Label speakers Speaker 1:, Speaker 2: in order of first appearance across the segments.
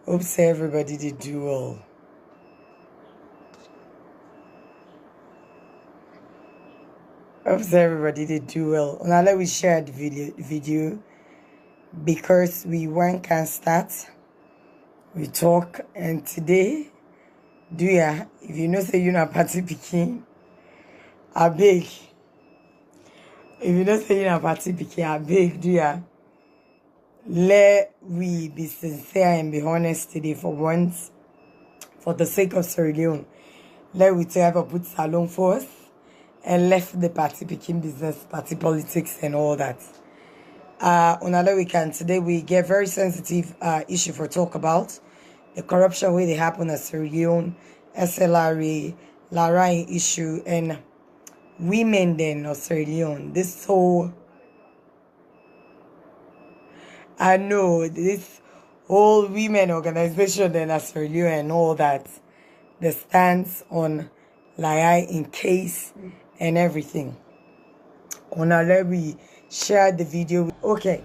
Speaker 1: Hope say everybody did do well. Hope say everybody did do well. Now let me share the video because we can start. We talk and today if you know say you not party picking, I beg. If you know say you not party picking, I beg, let we be sincere and be honest today for once, for the sake of Sierra Leone. Let we ever put salon first and left the party picking business, party politics and all that. On another weekend today we get very sensitive issue for talk about the corruption where they happen at Sierra Leone, SLRA, Larain issue and women then of Sierra Leone. This whole I know this whole women organization then at Sierra Leone and all that, the stance on Lai in case and everything. Let me share the video. Okay.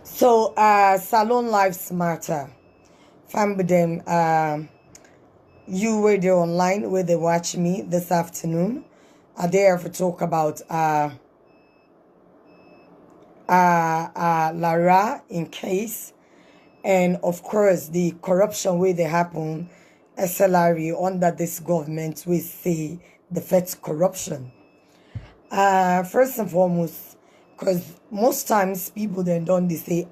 Speaker 1: So Salon Lives Matter. Fam with them you were there online where they watch me this afternoon. Are there to talk about Lara in case and of course the corruption where they happen SLRA under this government we see the feds corruption. First and foremost, because most times people then don't they say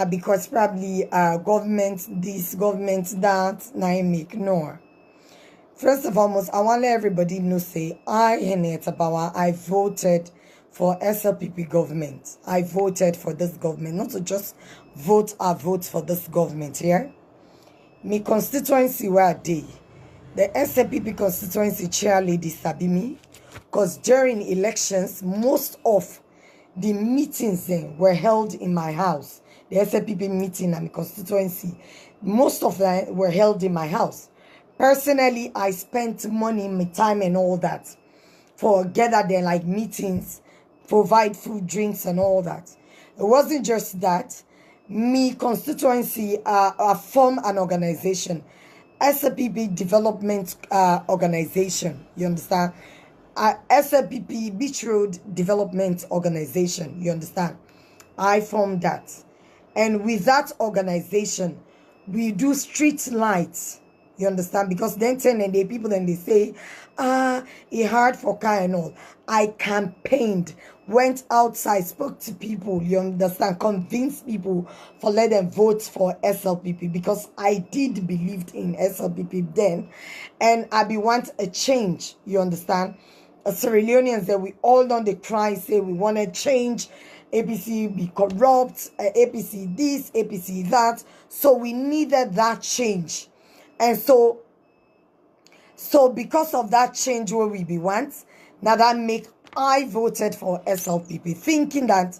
Speaker 1: because probably government this government that now make no. First and foremost, I want to let everybody know say I Henrietta Mbawah, I voted for SLPP government. I voted for this government, not to just vote. I vote for this government here. My constituency where they, the SLPP constituency chair lady Sabimi, because during elections, most of the meetings then were held in my house. The SLPP meeting and the constituency, most of them were held in my house. Personally, I spent money, my time and all that for gather there like meetings, provide food, drinks and all that. It wasn't just that. Me constituency form an organization, SLPP Development Organization. You understand? SLPP Beach Road Development Organization. You understand? I formed that. And with that organization, we do street lights. You understand? Because then the people then they say, it's hard for car and all. I campaigned, went outside, spoke to people, you understand, convinced people for let them vote for SLPP because I did believe in SLPP then and I want a change, you understand? As Sierra Leoneans that we all on the cry say we want to change, APC be corrupt, APC this, APC that, so we needed that change. And so because of that change where we be want, now that make I voted for SLPP, thinking that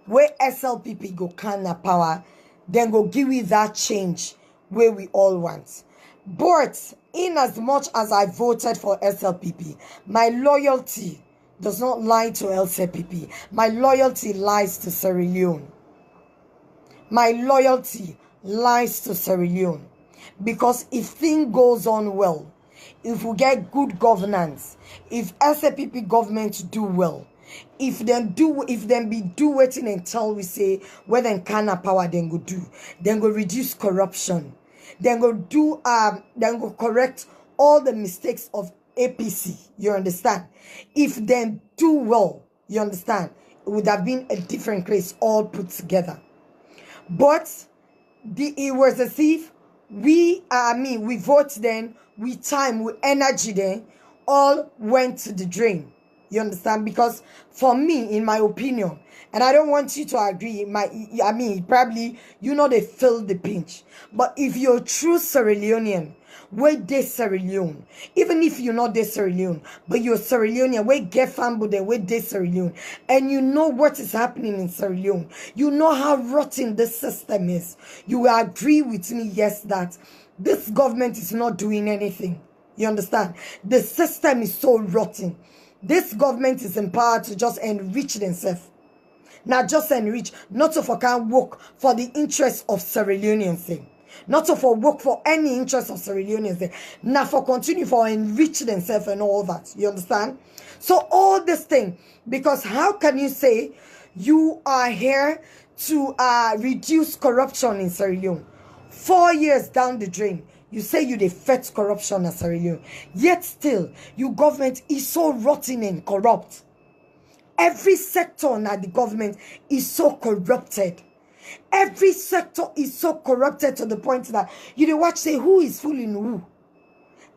Speaker 1: where SLPP go kind of power, then go give we that change where we all want. But in as much as I voted for SLPP, my loyalty does not lie to SLPP. My loyalty lies to Sierra Leone. My loyalty lies to Sierra Leone. Because if thing goes on well, if we get good governance, if SLPP government do well, if them be do waiting until we say where then can power then go do, then go reduce corruption, then go do then go correct all the mistakes of APC, you understand? If them do well, you understand, it would have been a different case all put together. But it was as if we vote then, we time, we energy then, all went to the drain. You understand? Because for me, in my opinion, and I don't want you to agree, probably, you know, they feel the pinch. But if you're true Sierra Leonean, where they Sierra Leone, even if you're not there Sierra Leone, but you're Sierra Leonean, where get family there, where they Sierra Leone, and you know what is happening in Sierra Leone, you know how rotten this system is, you will agree with me, yes, that this government is not doing anything. You understand? The system is so rotten. This government is empowered to just enrich themselves. Not just enrich, not to for can work for the interest of Sierra Leoneans. Not to for work for any interest of Sierra Leoneans. Not for continue for enrich themselves and all that. You understand? So all this thing, because how can you say you are here to reduce corruption in Sierra Leone? 4 years down the drain, you say you defeat corruption in Sierra Leone. Yet still, your government is so rotten and corrupt. Every sector in the government is so corrupted. Every sector is so corrupted to the point that you dey watch say who is fooling who.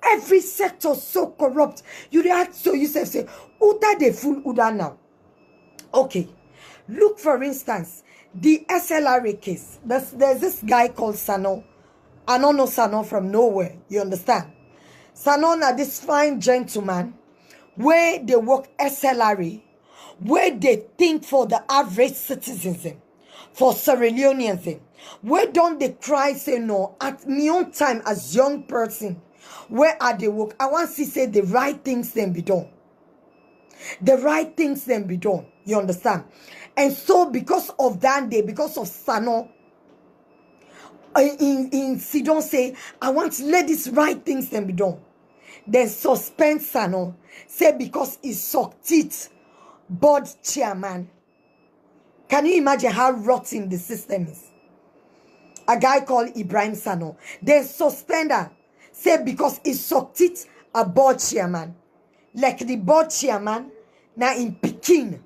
Speaker 1: Every sector so corrupt. You dey ask so yourself say who that they fool who that now? Okay. Look for instance, the SLRA case. There's this guy called Sano. I don't know Sano from nowhere. You understand? Sano na this fine gentleman where they work SLRA, where they think for the average citizens, for Sierra Leoneans, where don't they cry say no at my own time as young person, where are they work? I want to say the right things then be done. The right things then be done. You understand? And so because of that day, because of Sano, in Sidon say, I want to let these right things then be done. Then suspend Sano, say because he sucked it, board chairman. Can you imagine how rotten the system is? A guy called Ibrahim Sano. Then suspend her, say because he sucked it, a board chairman. Like the board chairman, now in Peking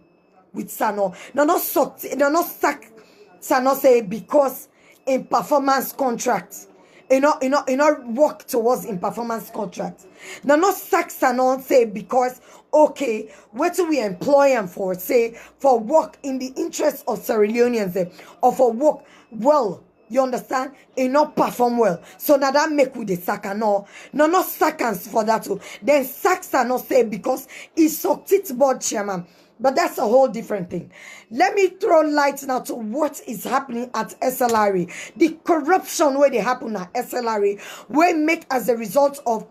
Speaker 1: with Sano. No, not sucked, no, not sack Sano say because in performance contract. You know, work towards in performance contract. No, not sack Sano say because okay, what do we employ him for? Say for work in the interest of Sierra Leoneans, or for work well. You understand? He not perform well. So now that make with the sack and no, not seconds for that too. Then sacks are not say because he sucked it board chairman. But that's a whole different thing. Let me throw light now to what is happening at SLRA. The corruption where they happen at SLRA, where make as a result of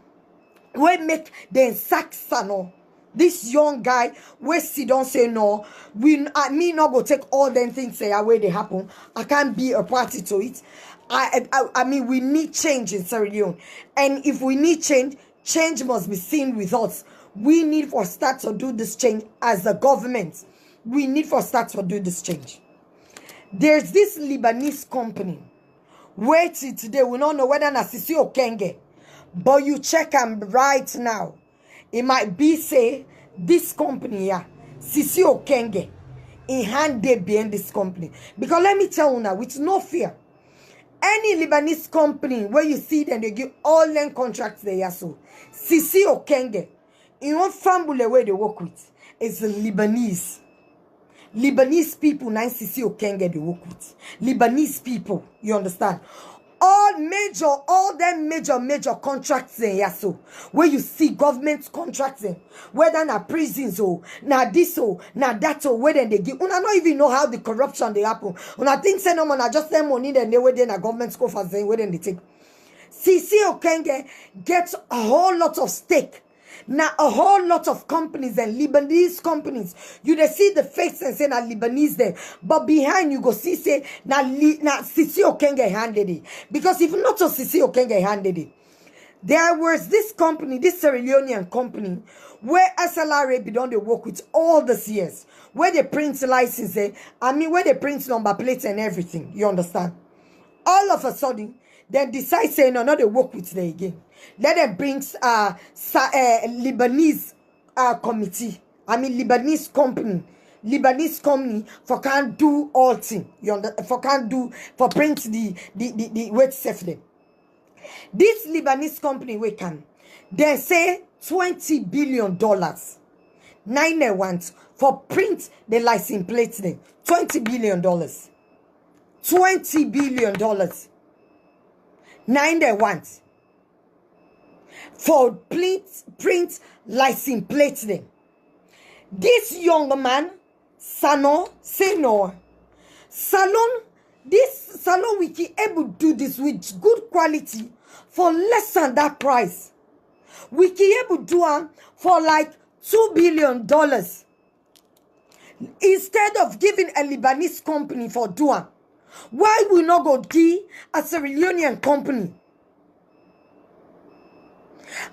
Speaker 1: where make the sack Sano. This young guy, where she don't say no, me not go take all them things say away they happen. I can't be a party to it. I mean, we need change in Sierra Leone. And if we need change, change must be seen with us. We need for start to do this change as a government. We need for start to do this change. There's this Lebanese company. Wait till today, we don't know whether Nasisi or Kenge. But you check them right now. It might be say this company here, Sisi Okenge, in hand they behind this company. Because let me tell you now, with no fear, any Lebanese company where you see them, they give all them contracts they are so. Sisi Okenge, in one family where they work with, is the Lebanese. Lebanese people, now Sisi Okenge they work with. Lebanese people, you understand? All them major contracts in here so where you see government contracts in, whether na prisons or na this or na that or where then they give. Una not even know how the corruption they happen. Una think say no man just them money then they where then a government school for where then they take. CC Okenge gets a whole lot of stake. Now a whole lot of companies and Lebanese companies, you they see the face and say na Lebanese there, but behind you go see say na Sisi Okenge handed it. Because if not just Sisi Okenge handed it, there was this company, this Sierra Leonean company, where SLRA be done they work with all these years, where they print license, where they print number plates and everything. You understand? All of a sudden, then decide say no, they work with them again. Let them bring Lebanese committee. Lebanese company for can't do all thing. You understand? For can't do for print the weight safe them. This Lebanese company we can. They say $20 billion. 9 they want for print the license plates them. $20 billion. $20 billion. 9 they want for print license plates them. This young man, Sano, say no. This salon we can able to do this with good quality for less than that price. We can able to do it for like $2 billion. Instead of giving a Lebanese company for Duan, why we not go give a Sierra Leonean company?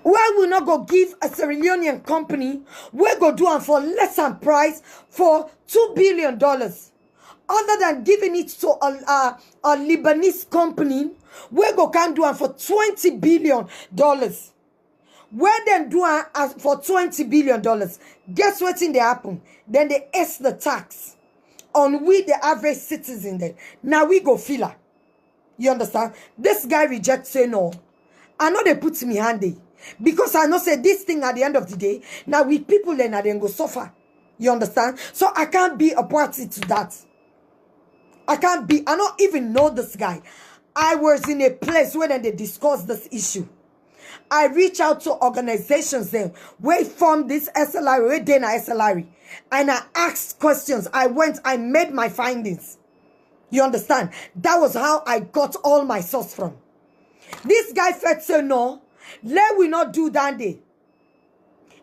Speaker 1: Why we not go give a Sierra Leonean company? We go do am for less than price for $2 billion. Other than giving it to a Lebanese company, we go can do am for $20 billion. Where them do am for $20 billion, guess what's in the happen? Then they ask the tax on we the average citizen then. Now we go feel her. You understand? This guy rejects say no. I know they put me handy. Because I know say this thing at the end of the day, now we people then I then go suffer. You understand? So I can't be a party to that. I don't even know this guy. I was in a place where they discussed this issue. I reach out to organizations then, where from this SLR, where then SLR, and I asked questions. I made my findings. You understand? That was how I got all my source from. This guy said, so no, let we not do that day.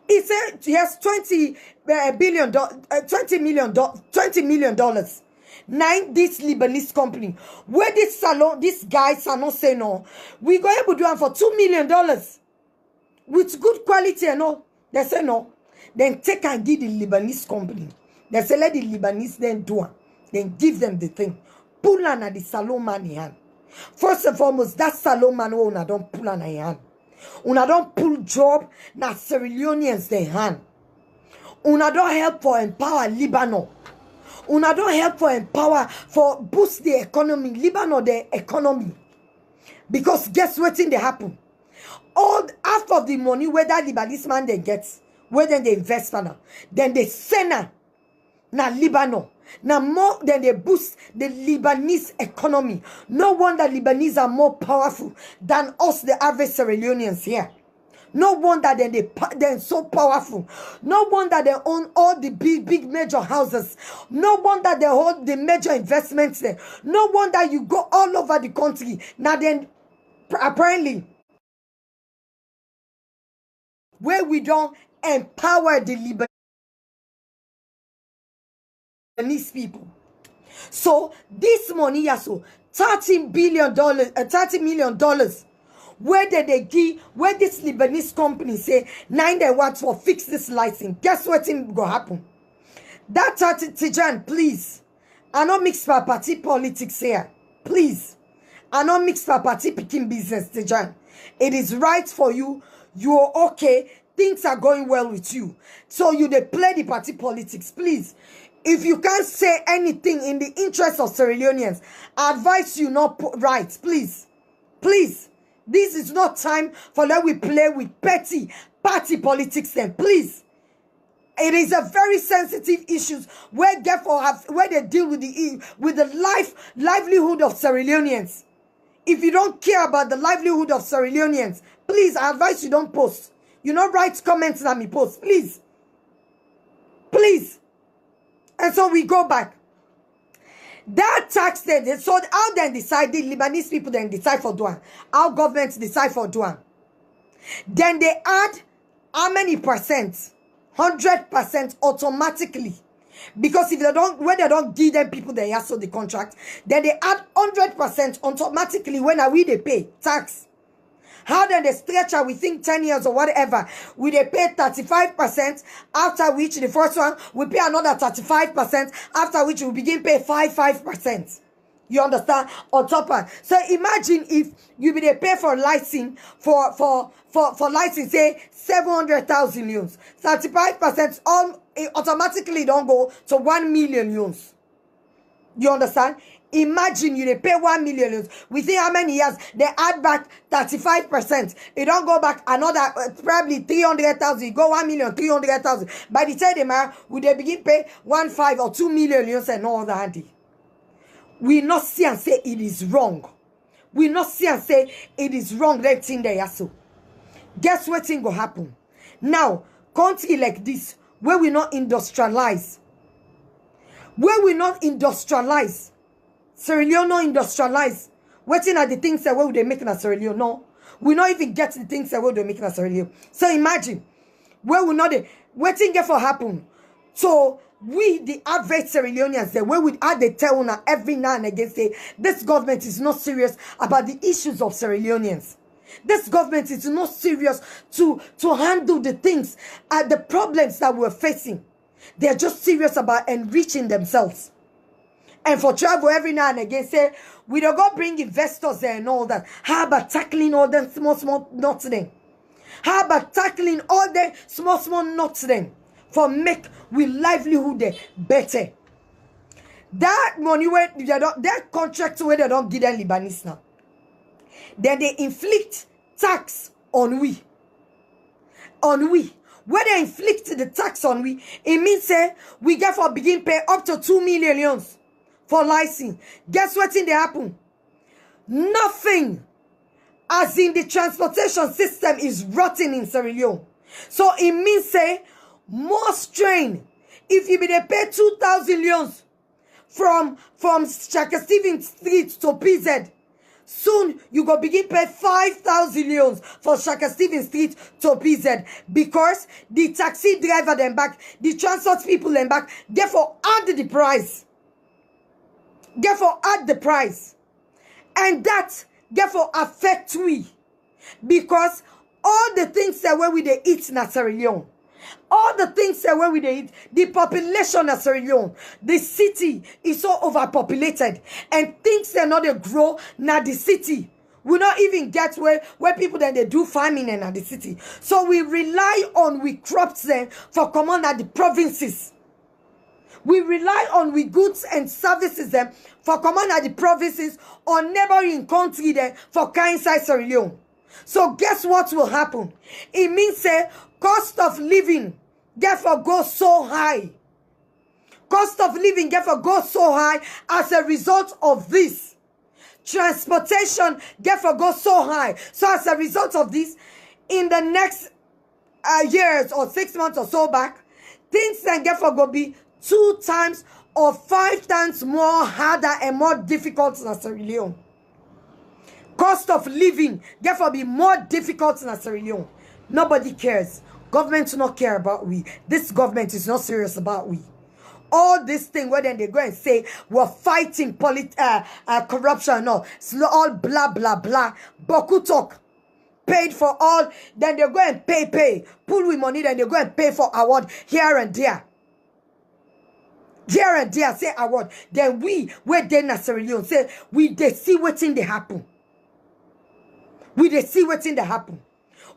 Speaker 1: He said he has $20 million. Nine this Lebanese company. Where this salon, this guy salon say no. We go able to do it for $2 million. With good quality and all. They say no. Then take and give the Lebanese company. They say let the Lebanese then do it. Then give them the thing. Pull on the salon man in hand. First and foremost, that salon man una don't pull on in hand. Una don't pull job na Sierra Leoneans in hand. Una don't help for empower Lebanon. Una don't help for empower for boost the economy, Lebanon the economy. Because guess what's in the happen? All half of the money where that Lebanese man they gets, where then they invest for now, then they send her na Lebanon. Now more than they boost the Lebanese economy. No wonder Lebanese are more powerful than us, the average Sierra Leoneans here. No wonder they're so powerful. No wonder they own all the big major houses. No wonder they hold the major investments there. No wonder you go all over the country. Now then, apparently, where we don't empower the Lebanese people. So this money, so $30 million. Where did they give? Where this Lebanese company say 9 they want for fix this license? Guess what thing go happen? That Tijan, please. I don't mix for party politics here. Please. I don't mix for party picking business, Tijan. It is right for you. You're okay. Things are going well with you. So you they play the party politics. Please. If you can't say anything in the interest of Sierra Leoneans, I advise you not put right. Please. Please. This is not time for let we play with petty party politics then. Please. It is a very sensitive issue where therefore where they deal with the livelihood of Sierra Leoneans. If you don't care about the livelihood of Sierra Leoneans, please, I advise you don't post. You don't write comments on me post. Please. Please. And so we go back. That tax then, so how then decide, the Lebanese people then decide for Duan. Our governments decide for Duan. Then they add how many percent? 100% automatically. Because if they don't, when they don't give them people they ask for the contract, then they add 100% automatically when are we they pay tax. How then they stretch out, we think 10 years or whatever, we they pay 35%, after which the first one, we pay another 35%, after which we begin pay 5%. You understand? On top of. So imagine if you be they pay for license, for license, say 700,000 euros. 35% automatically don't go to 1 million euros. You understand? Imagine you they pay 1 million euros. Within how many years they add back 35%. It don't go back another probably 300,000. Go 1,300,000. By the time they marry, would they begin pay 1.5 or 2 million euros and no other handy? We not see and say it is wrong. We not see and say it is wrong. That thing there so. Guess what thing will happen? Now, country like this, where we not industrialize. Where we not industrialize. Sierra Leone no industrialize. Waiting at the things that where they making a Sierra Leone. No. We not even get the things that where they making a Sierra Leone. So imagine where we not waiting get for happen. So we, the average Sierra Leoneans, the way we are, they tell una every now and again, say, this government is not serious about the issues of Sierra Leoneans. This government is not serious to handle the things, the problems that we're facing. They're just serious about enriching themselves. And for travel every now and again, say, we don't go bring investors there and all that. How about tackling all them small nuts then? How about tackling all the small nuts then? For make we livelihood there better. That money where they don't, that contract where they don't give them Lebanese now. Then they inflict tax on we. On we. When they inflict the tax on we, it means say we get for begin pay up to 2 million for license. Guess what in the happen? Nothing. As in the transportation system is rotting in Sierra Leone. So it means say more strain. If you be they pay 2,000 leons from Shaka Stevens Street to PZ, soon you go begin pay 5,000 leons for Shaka Stevens Street to PZ, because the taxi driver them back, the transport people them back, therefore add the price. Therefore add the price. And that therefore affect we. Because all the things that when we they eat in Sierra Leone, all the things that when we they eat, the population of Sierra Leone, the city is so overpopulated, and things that not they grow now the city. We not even get where people then they do farming in the city. So we rely on we crops then for common at the provinces. We rely on we goods and services them for common at the provinces or neighboring country then for kind size Sierra Leone. So guess what will happen? It means say cost of living therefore goes so high. Cost of living therefore goes so high as a result of this. Transportation therefore goes so high. So as a result of this, in the next years or 6 months or so back, things then therefore go be 2 times or 5 times more harder and more difficult in Sierra Leone. Cost of living therefore be more difficult in Sierra Leone. Nobody cares. Government do not care about we. This government is not serious about we. All this thing where then they go and say we're fighting corruption. No, it's all blah blah blah. Boku talk. Paid for all. Then they go and pay. Pull with money. Then they go and pay for award here and there. Here and there say award. Then we where they na Sierra Leone say we they see what's in the happen. We they see what's in the happen.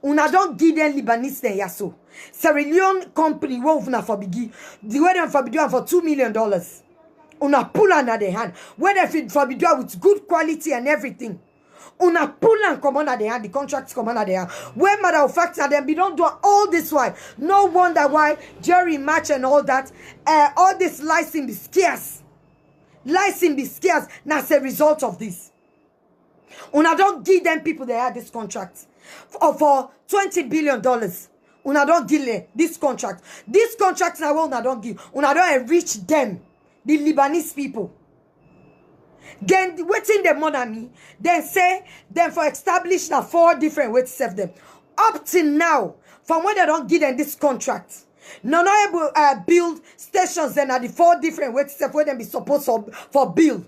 Speaker 1: Una don't give them Lebanese there yaso. Sierra Leone company wo una for bigi. The way them for bigi for $2 million. Una pull on the hand. When they for bigi with good quality and everything. Una pull and come on at the hand. The contracts come on at the hand. When matter of fact that them be don't do all this why. No wonder why Jerry match and all that. All this license be scarce. License be scarce. Now as a result of this. Una don't give them people that had this contract. For $20 billion. Una don't give them this contract. This contract now una don't give. Una don't enrich them. The Lebanese people. Then waiting the money, then say them for establish now 4 different ways to serve them. Up till now, from when they don't give them this contract, no able build stations then are the 4 different ways to serve where them be supposed for build.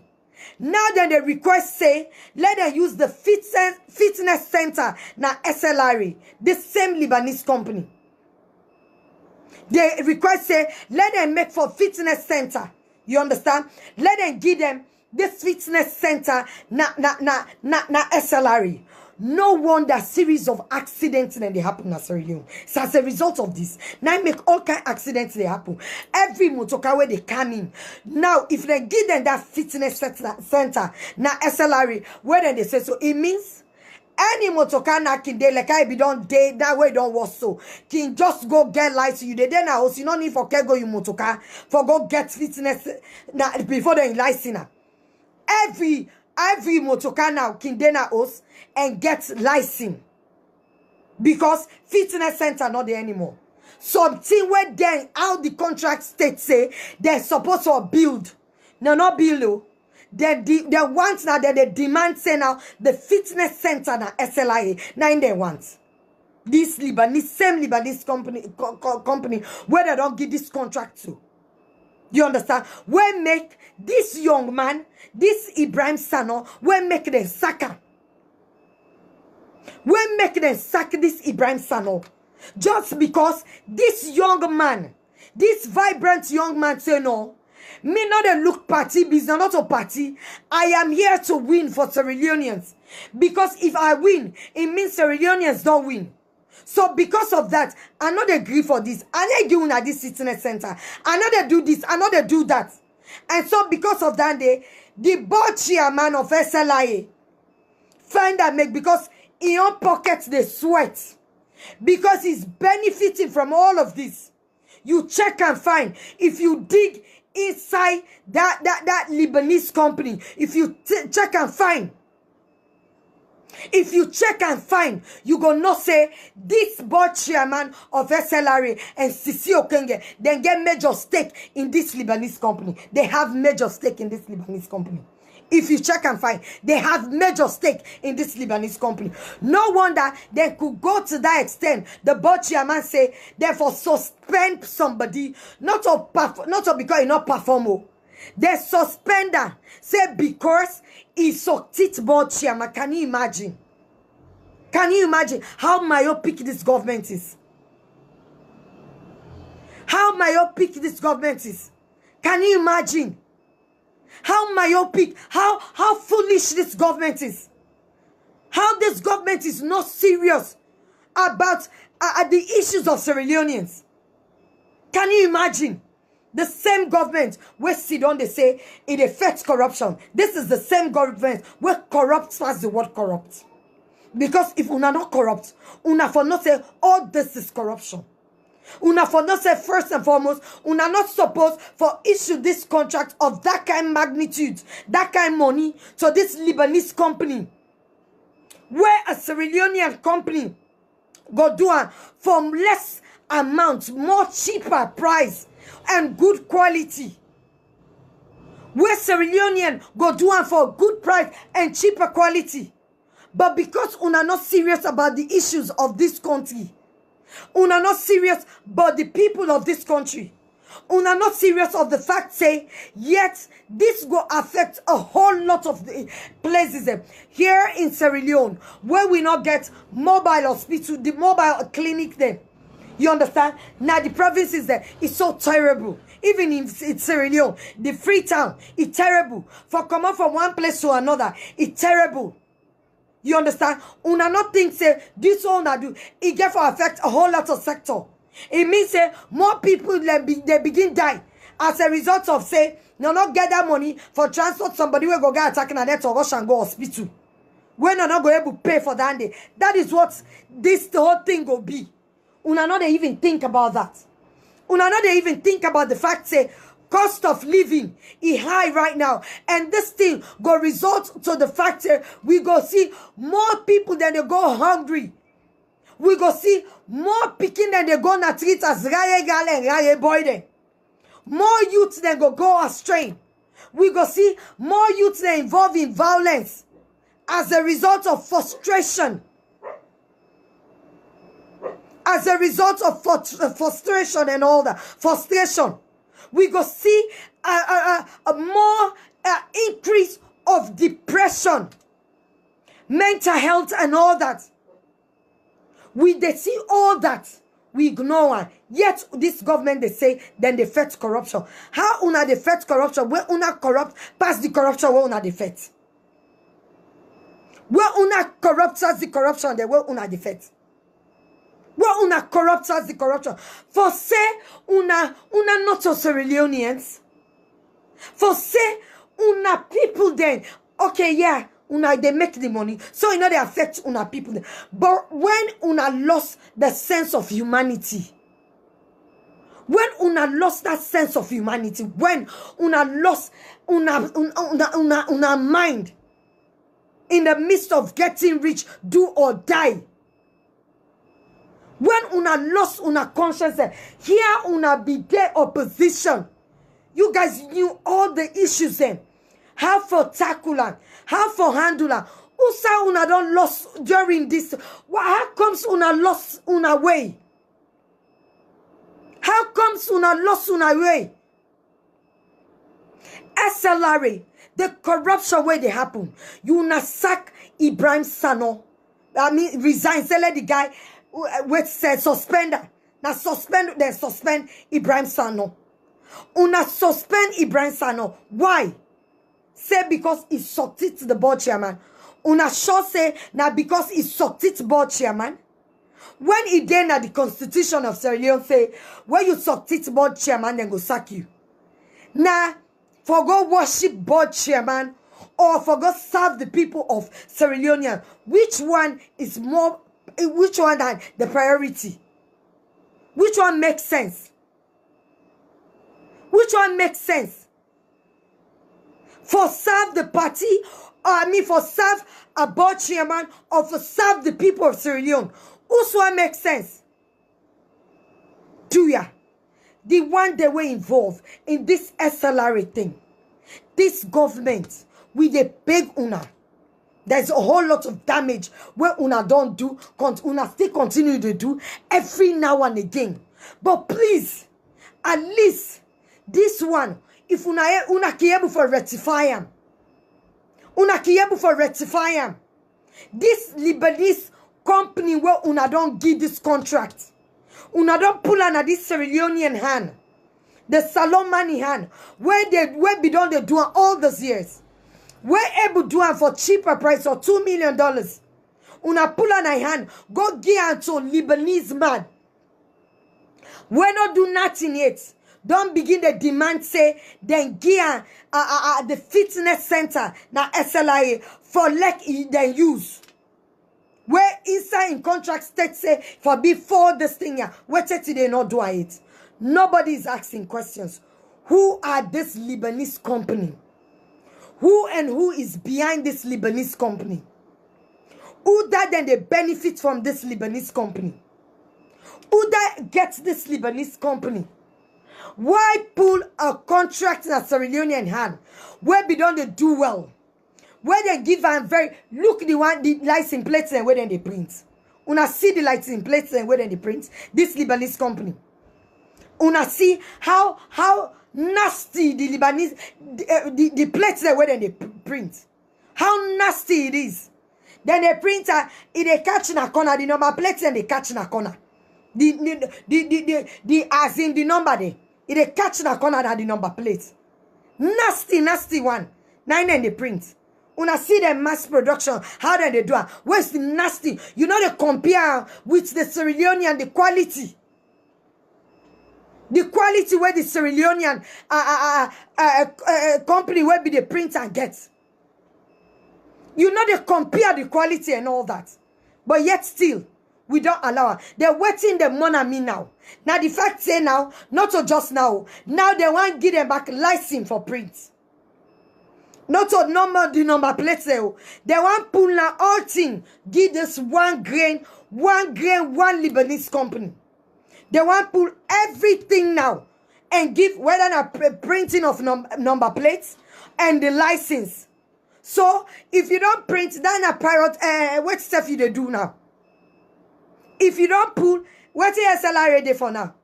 Speaker 1: Now then the request say, let them use the fitness center na SLRE, this same Lebanese company. The request say, let them make for fitness center. You understand? Let them give them this fitness center na SLRE. No wonder series of accidents then they happen in Sierra Leone. So as a result of this, now make all kind of accidents they happen. Every motorcar where they come in. Now, if they give them that fitness center, now SLRE, where then they say so, it means any motorcar now can they like I be don't day that way don't work so. Can just go get license. You then now you no need for go you motorcar for go get fitness now before they license. Every motorcar now can then us and get license because fitness center not there anymore. Something where then how the contract states say they're supposed to build. No, not build. They want now that they demand say now the fitness center now SLIA now in they want. This same Lebanese company where they don't give this contract to. You understand? When make this young man, this Ibrahim Sano, when make them sack him. When make them sack this Ibrahim Sano. Just because this young man, this vibrant young man say no, me not a look party, business not a party. I am here to win for Sierra Leoneans. Because if I win, it means Sierra Leoneans don't win. So because of that, I not agree for this. I not doing at this sickness center. I not do this. I not do that. And so because of that, the board chairman of SLIA find that make because in your pockets they sweat. Because he's benefiting from all of this. You check and find. If you dig inside that Lebanese company, if you check and find, if you check and find, you gonna say this board chairman of SLRA and Sisi Okenge then get major stake in this Lebanese company. They have major stake in this Lebanese company. If you check and find, they have major stake in this Lebanese company. No wonder they could go to that extent. The board chairman say, therefore suspend somebody, not to because he not perform. They suspend her. Say because he succeed board chairman. Can you imagine? Can you imagine how myopic this government is? How myopic this government is? Can you imagine? How myopic, how foolish this government is. How this government is not serious about the issues of Sierra Leoneans. Can you imagine? The same government where sit on they say it affects corruption. This is the same government where corrupt past the word corrupt. Because if una not corrupt, una for not say all this is corruption. Una for not say first and foremost, una not supposed for issue this contract of that kind magnitude, that kind money to this Lebanese company. Where a Sierra Leonean company go do it for less amount, more cheaper price and good quality. Where Sierra Leonean go do it for good price and cheaper quality. But because una not serious about the issues of this country, una not serious about the people of this country, una not serious of the fact say, yet this will affect a whole lot of the places here in Sierra Leone, where we not get mobile hospital, the mobile clinic there. You understand? Now the provinces there is so terrible. Even in Sierra Leone, the Freetown is terrible. For come up from one place to another, it's terrible. You understand? Una not think say this all na do. It get for affect a whole lot of sector. It means say more people they begin die as a result of say no not get that money for transport somebody will go get attacking and that to rush and go hospital. When not go able to pay for that day. That is what this the whole thing will be. Una not even think about that. Una not even think about the fact say cost of living is high right now, and this thing go result to the fact that we go see more people than they go hungry. We go see more picking than they go na treat as raye gale and raye boy then. More youths than go astray. We go see more youths than involved in violence as a result of frustration. As a result of frustration and all that. Frustration. We go see a more increase of depression, mental health and all that. They see all that. We ignore it. Yet this government, they say, then they fight corruption. How una they fight corruption? Where una corrupt past the corruption, where una they fight? Where una corrupt past the corruption, they where una they fight? Where una corrupt as the corruption. For say una not so Sierra Leoneans. For say una people then. Okay, yeah, una they make the money. So you know they affect una people then. But when una lost the sense of humanity. When una lost that sense of humanity. When una lost una mind. In the midst of getting rich, do or die. When una lost una conscience, here una be there opposition. You guys knew all the issues then. How for tackle her, how for handle her. Usa una don't lost during this. How comes una lost una way? How comes una lost una way? SLRA, the corruption where they happen. You na sack Ibrahim Sano. I mean, resign. Say let the guy with suspender. Now suspend Ibrahim Sano. Una suspend Ibrahim Sano. Why? Say because he sucked it to the board chairman. Una sure say now because he sucked it board chairman. When he then at the constitution of Sierra Leone say, when you sucked it board chairman, then go sack you. Now, for go worship board chairman or for go serve the people of Sierra Leone, which one is more, which one had the priority? Which one makes sense? Which one makes sense? For serve the party, or I mean for serve a board chairman, or for serve the people of Sierra Leone? Which one makes sense? Do ya? The one that were involved in this SLRA thing. This government, with a big una. There's a whole lot of damage where una don't do, una still continue to do every now and again. But please, at least this one, if una ki able for rectify am, una ki able for rectify am. This Lebanese company where una don't give this contract, una don't pull on this Sierra Leonean hand, the Salon money hand, where be done they do all those years. We're able to do it for cheaper price or $2 million. Una pull on a hand, go give to Lebanese man. We not do nothing yet. Don't begin the demand say then give the fitness center na SLIA for like then use. Where inside in contract state say for before this thing here, where they not do it. Nobody is asking questions. Who are this Lebanese company? Who and who is behind this Lebanese company? Who that then they benefit from this Lebanese company? Who that gets this Lebanese company? Why pull a contract in a Sierra Leonean hand where be done they do well? Where they give and very look the license plates and where then they print. Una see the license plates and where then they print. This Lebanese company. Una see how nasty the Lebanese the plates there where then they print. How nasty it is. Then the printer it they catch in a corner the number plates and they catch in a corner. The as in the number there. It they catch in a corner at the number plate. Nasty one. 9 and they print. Una see the mass production, how do they do it? Where's the nasty? You know they compare with the Sierra Leonean the quality. The quality where the Sierra Leonean company where be the print and get. You know they compare the quality and all that. But yet still, we don't allow it. They're waiting the money now. Now the fact say now, not so just now. Now they want to give them back license for print. Not to the number plates. They want pull now all thing. Give this one grain, one Lebanese company. They want pull everything now and give whether a printing of number plates and the license. So if you don't print, then a pirate. What stuff you they do now? If you don't pull, what is SLRA there for now?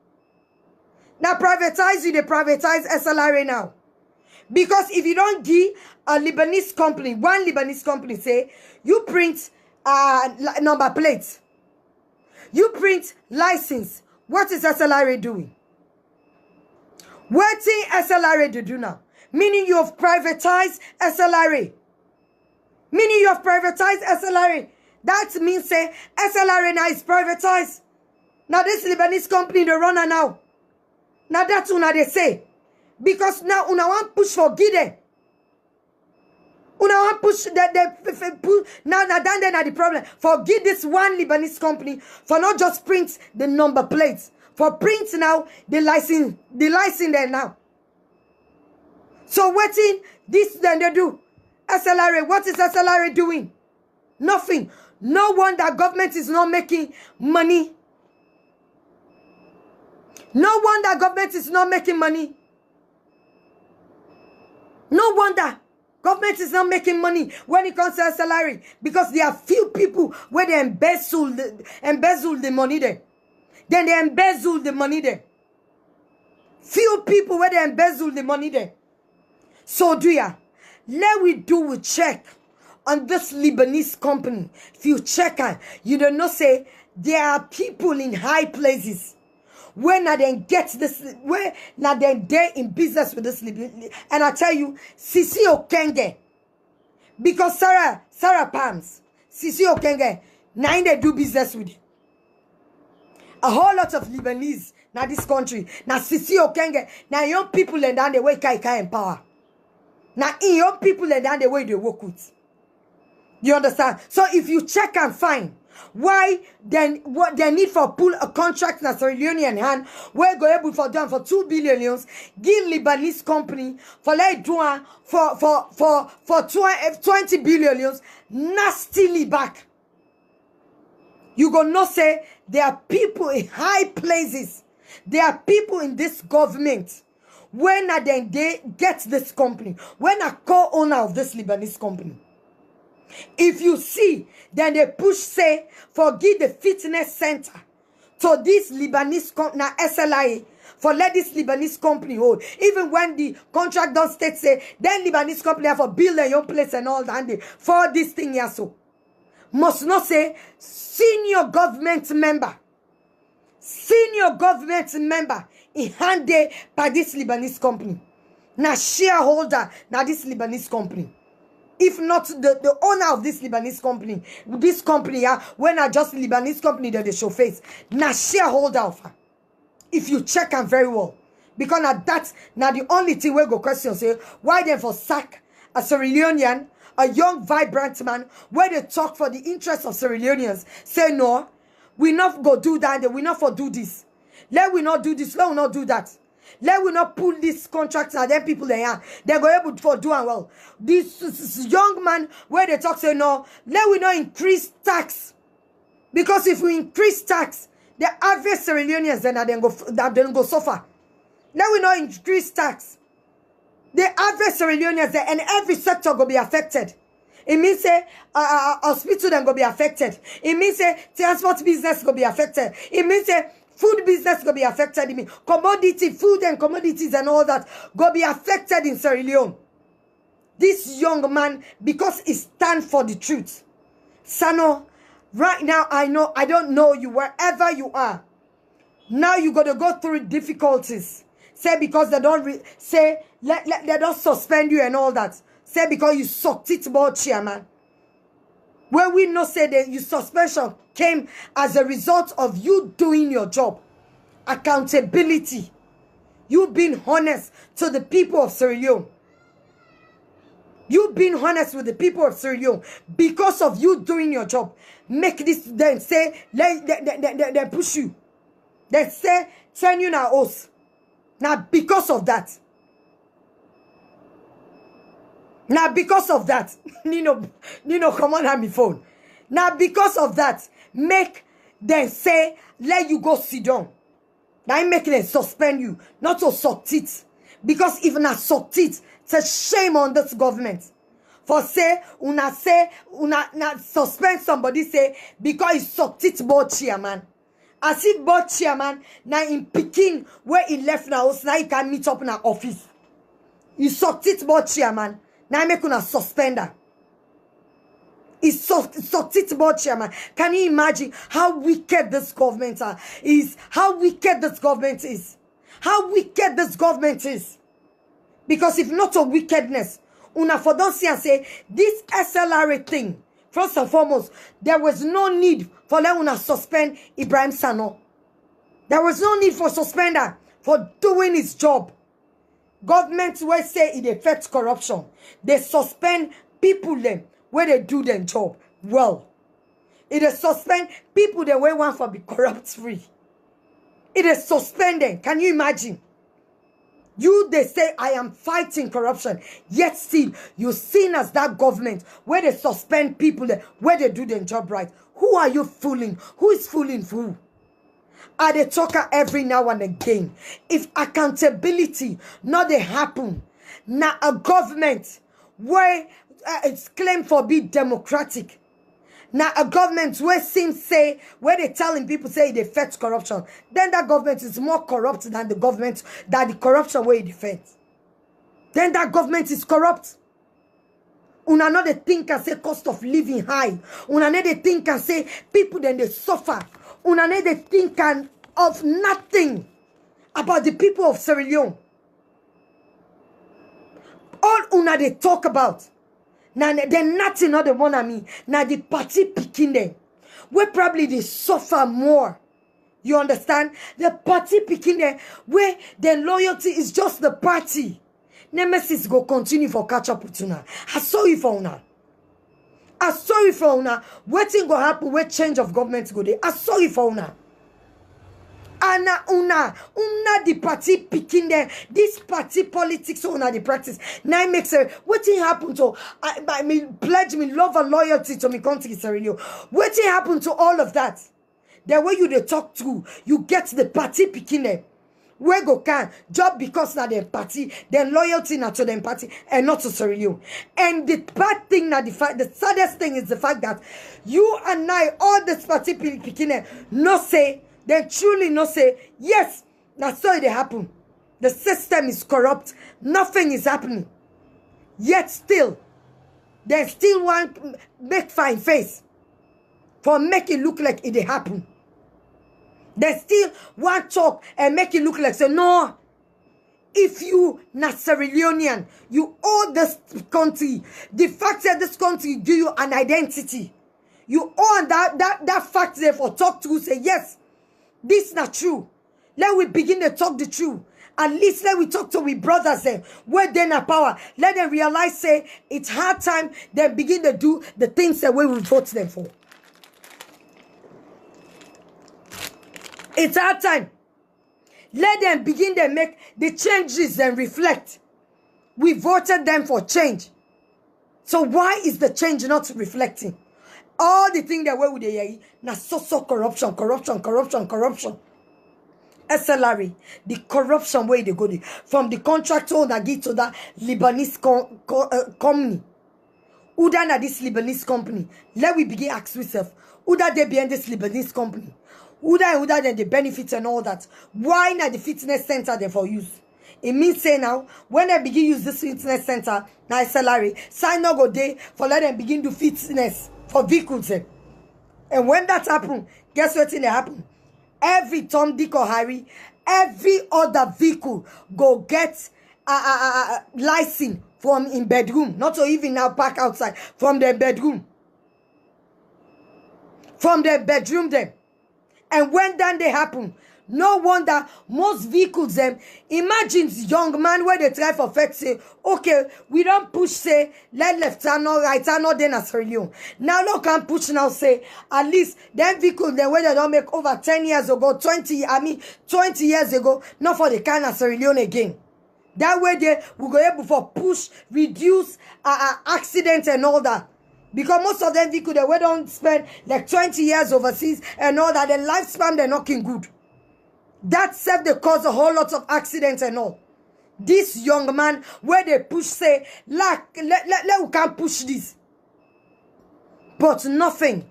Speaker 1: Now privatize you, they privatize SLRA now. Because if you don't give a Lebanese company, one Lebanese company say, you print number plates, you print license, what is SLRA doing? What is SLRA to do now? Meaning you have privatized SLRA. Meaning you have privatized SLRA. That means say SLRA now is privatized. Now this Lebanese company they run now. Now that's what they say. Because now una want push for Gide. Una want push now then the problem. Forgive this one Lebanese company for not just print the number plates. For print now the license there now. So waiting this then they do. SLRA, what is SLRA doing? Nothing. No wonder government is not making money. No wonder government is not making money. No wonder government is not making money when it comes to salary because there are few people where they embezzle the money there. Then they embezzle the money there. Few people where they embezzle the money there. So do ya. Let we do a check on this Lebanese company. If you check her, you don't know say there are people in high places where now they get this, where now they're in business with this Lebanese. And I tell you, Sisi Okenge, because Sarah Palms, Sisi Okenge, now they do business with it. A whole lot of Lebanese now this country. Now Sisi Okenge, now young people and down the way Kai empower. Now in young people and down the way they work with. You understand? So if you check and find why then what they need for pull a contract in a Sierra Leonean hand, we're going able for done for 2 billion, give Lebanese company for like doing for 20 billion, nastily back. You gonna not say there are people in high places, there are people in this government when then they get this company, when a co-owner of this Lebanese company. If you see, then they push say forgive the fitness center to this Lebanese company, SLI, for let this Lebanese company hold. Even when the contract don't state say, then Lebanese company have to build their own place and all that for this thing here so. Must not say senior government member in hand there by this Lebanese company. Now shareholder, now this Lebanese company. If not the owner of this Lebanese company, when I just Lebanese company that they show face, now shareholder of her. If you check them very well. Because now that's now the only thing we go question say, why then for sack a Sierra Leonean, a young vibrant man, where they talk for the interest of Sierra Leoneans, say no, we not go do that, we not for do this. Let we not do this, let we not do that. Let we not pull this contract and then people they are. They're going able for doing well. This young man where they talk say no, let we not increase tax. Because if we increase tax, the average Sierra Leoneans then go suffer. Let we not increase tax. The average Sierra Leoneans and every sector will be affected. It means say hospital then go be affected. It means say transport business go be affected. It means say food business go be affected. Commodity, food and commodities and all that go be affected in Sierra Leone. This young man, because he stand for the truth. Sano, right now I don't know you wherever you are. Now you got to go through difficulties. Say because they don't they don't suspend you and all that. Say because you sucked it about chairman. Where we know say that your suspension came as a result of you doing your job. Accountability. You being honest to the people of Sierra Leone. You being honest with the people of Sierra Leone because of you doing your job. Make this then say they push you. They say send you now us. Now because of that. Now because of that, Nino, come on hand me phone. Now because of that, make them say, let you go sit down. Now I make them suspend you, not to suck it. Because if not suck it, it's a shame on this government. For say, una suspend somebody say, because he sucked it board chairman. As if board chairman, now in Peking, where he left now, now he can meet up in our office. He sucked it board chairman. Now I make una suspender. It's so board chairman. Can you imagine how wicked this government is? How wicked this government is. How wicked this government is. Because if not a wickedness, una for don't see and say this SLRA thing. First and foremost, there was no need for let una suspend Ibrahim Sano. There was no need for suspender for doing his job. Governments will say it affects corruption. They suspend people them where they do their job well. It is suspend people that way want for be corrupt free. It is suspended. Can you imagine? They say I am fighting corruption. Yet still you seen as that government where they suspend people that where they do their job right. Who are you fooling? Who is fooling who? Are they talker every now and again? If accountability not they happen, now a government where it's claimed for be democratic, now a government where seems say where they telling people say it affects corruption, then that government is more corrupt than the government that the corruption where it affects. then that government is corrupt. Una know the think and say cost of living high. Una know the think and say people then they suffer. Una know the think and of nothing about the people of Sierra Leone. All una they talk about. Now they nothing other one I mean. Now the party picking them. Where probably they suffer more. You understand? The party picking them where their loyalty is just the party. Nemesis go continue for catch up with una. I sorry for una. I sorry for una. Waiting go happen where change of government go there. I sorry for una. Ana una the party picking them. This party politics una the practice. Now it makes a waiting happen to I mean pledge me love and loyalty to me country Sierra Leone. Waiting happen to all of that. The way you they talk to, you get the party picking them. Where go can job because now them party, then loyalty not to them party and not to Sierra Leone. And the bad thing now the saddest thing is the fact that you and I all this party picking them no say. Then truly not say, yes, that's how it happen. The system is corrupt. Nothing is happening. Yet still, they still want make fine face for make it look like it happen. They still want talk and make it look like, say, no, if you not Sierra Leonean, you owe this country. The fact that this country give you an identity. You own that fact there for talk to say, yes, this is not true. Let we begin to talk the truth. At least let we talk to we brothers there. Where they na power. Let them realize say it's hard time. They begin to do the things that we will vote them for. It's hard time. Let them begin to make the changes and reflect. We voted them for change. So why is the change not reflecting? All the things that we would hear, na so corruption. SLR, the corruption where they go there. From the contractor that get to that Lebanese company. Who done at this Lebanese company? Let we begin ask ourselves, who that they behind this Lebanese company? Who that then the benefits and all that? Why not the fitness center there for use? It means say now, when they begin use this fitness center, now salary, sign no go day for let them begin do fitness for vehicles. And when that happen, guess what thing happen? Every Tom, Dick or Harry, every other vehicle go get a license from in bedroom. Not to even now park outside. From their bedroom. From their bedroom then. And when then they happen, no wonder most vehicles them imagine young man where they try for fact say, okay, we don't push say let left hand or right hand or then as Leone. Now no can push now say at least them vehicles then where they don't make over 10 years ago, 20 years ago, not for the kind of Sierra Leone again. That way they will go able for push, reduce accidents and all that. Because most of them vehicles they don't spend like 20 years overseas and all that, the lifespan they're not good. That self they cause a whole lot of accidents and all. This young man where they push say, let we can't push this. But nothing.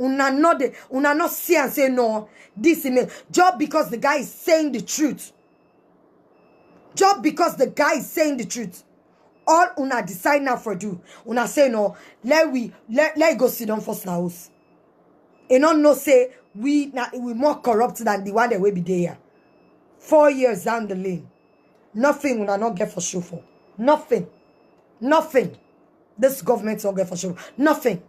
Speaker 1: Una not see and say no. This email. Just because the guy is saying the truth. Just because the guy is saying the truth. All una decide now for do. Una say no. Let go sit down first now. And no say we more corrupt than the one that will be there. 4 years down the lane. Nothing will not get for sure for. Nothing. This government will get for sure. Nothing.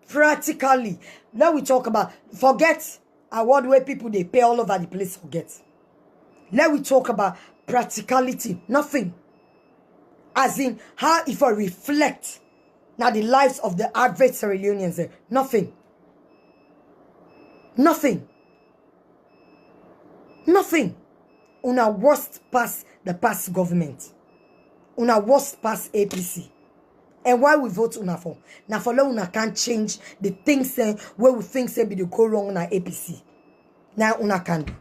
Speaker 1: Practically. Now we talk about forget award where people they pay all over the place forget. Let we talk about practicality. Nothing. As in how if I reflect now the lives of the average Sierra Leoneans. Nothing. Una worst past the past government. Una worst past APC. And why we vote una for? Now for long una can't change the things where we think say be the go wrong on our APC. Now una can do.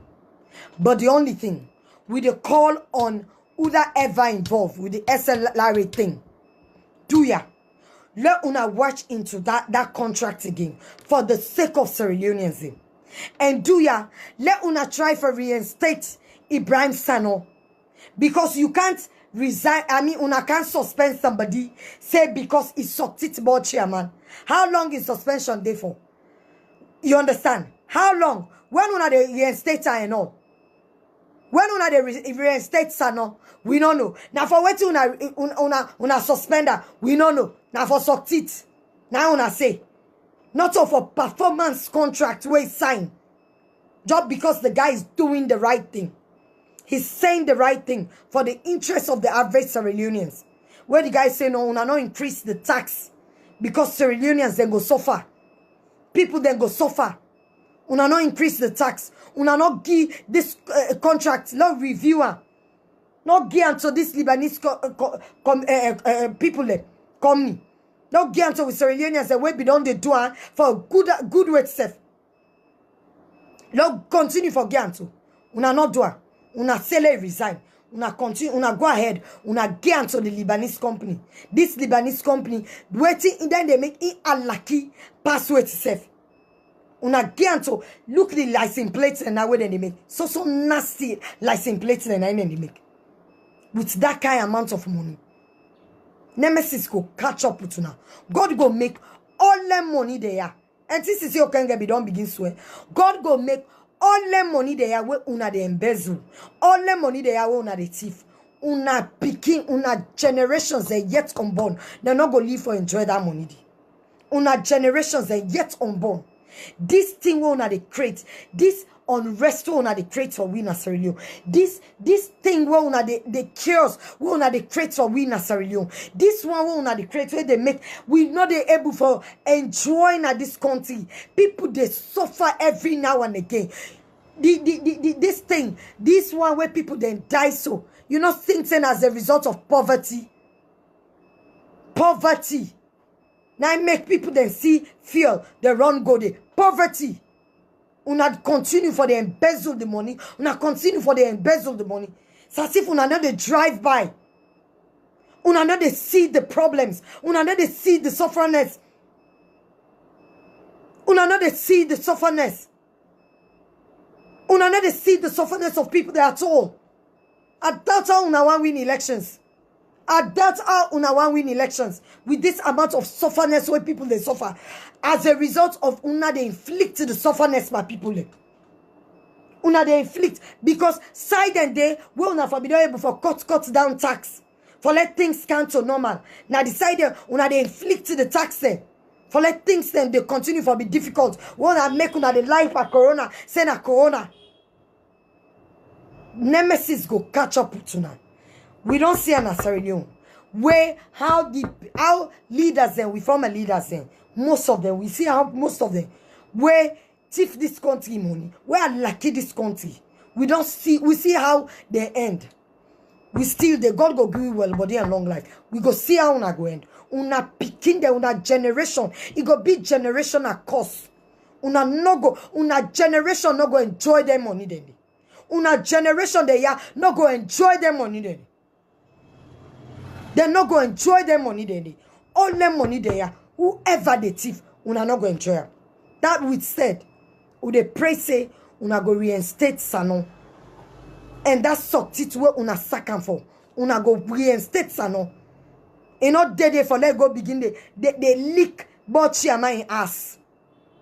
Speaker 1: But the only thing, with the call on who that ever involved with the SLR thing, do ya? Let una watch into that contract again for the sake of Sierra Leoneans. And do ya? Let una try for reinstate Ibrahim Sano. Because you can't resign. I mean, una can't suspend somebody, say because he sucked it board chairman. How long is suspension there for? You understand? How long? When una the reinstate and all? When una the reinstate no, we don't know. Now for what una suspender, we don't know. Now for sucked it. Now una say. Not of a performance contract where he sign. Just because the guy is doing the right thing. He's saying the right thing for the interest of the average Sierra Leoneans. Where the guy say, no, una not increase the tax. Because Sierra Leoneans then go suffer. People then go suffer. Una not increase the tax. Una not give this contract, no reviewer. Not give unto this Lebanese people company. Not give unto with Sierra Leoneans the way be done they do for a good way self. Not continue for give unto. Una not do. Una sell resign. Una continue. Una go ahead. Una give unto the Lebanese company. This Lebanese company waiting then they make it unlucky password self. Una give unto look the license plates and now when they make so nasty license plates and then they make with that kind of amount of money. Nemesis go catch up with una. God go make all the money there. And this is your can be don't begin swear. God go make all the money there where una the embezzle. All the money there where una the thief. Una picking una generations they yet unborn. They're not gonna live for enjoy that money. Una generations they yet unborn. This thing will not create. This unrest will not create for we Sierra Leone. This thing will not the chaos will not create for we Sierra Leone. This one will not create where they make we not able for enjoying at this country. People they suffer every now and again. This thing, this one where people then die so. You know thinking as a result of poverty. Poverty. Now make people then feel the wrong go there. Poverty. Una continue for the embezzle the money. Una continue for the embezzle the money. It's as if una not the drive by. Una not the see the problems. Una not the see the sufferness. Una not the see the sufferness. Una not the see the sufferness of people there at all. I doubt how una want win elections. I doubt how una want win elections with this amount of sufferness where people they suffer as a result of una they inflict the sufferness by people. Una they inflict because side and day we una for be able for cut down tax for let things count to normal. Now decide una they inflict the tax there for let things then they continue for be difficult. We una make una the life a corona send a corona. Nemesis go catch up with una. We don't see an Sierra Leone where how leaders then we former leaders then most of them we see how most of them where thief this country money where lucky this country we see how they end. We still the God go give well body and long life. We go see how una go end. Una picking the una generation it go be generational cost. Una generation no go enjoy their money then. Una generation they no go enjoy their money then. They're not going to enjoy their money then. All their money there, whoever they thief, una not going to enjoy. That with said, who they pray say, una go reinstate Sano. And that's sucked it where una second for. Una go reinstate Sano. And not dead for let go begin they lick both chairman in ass.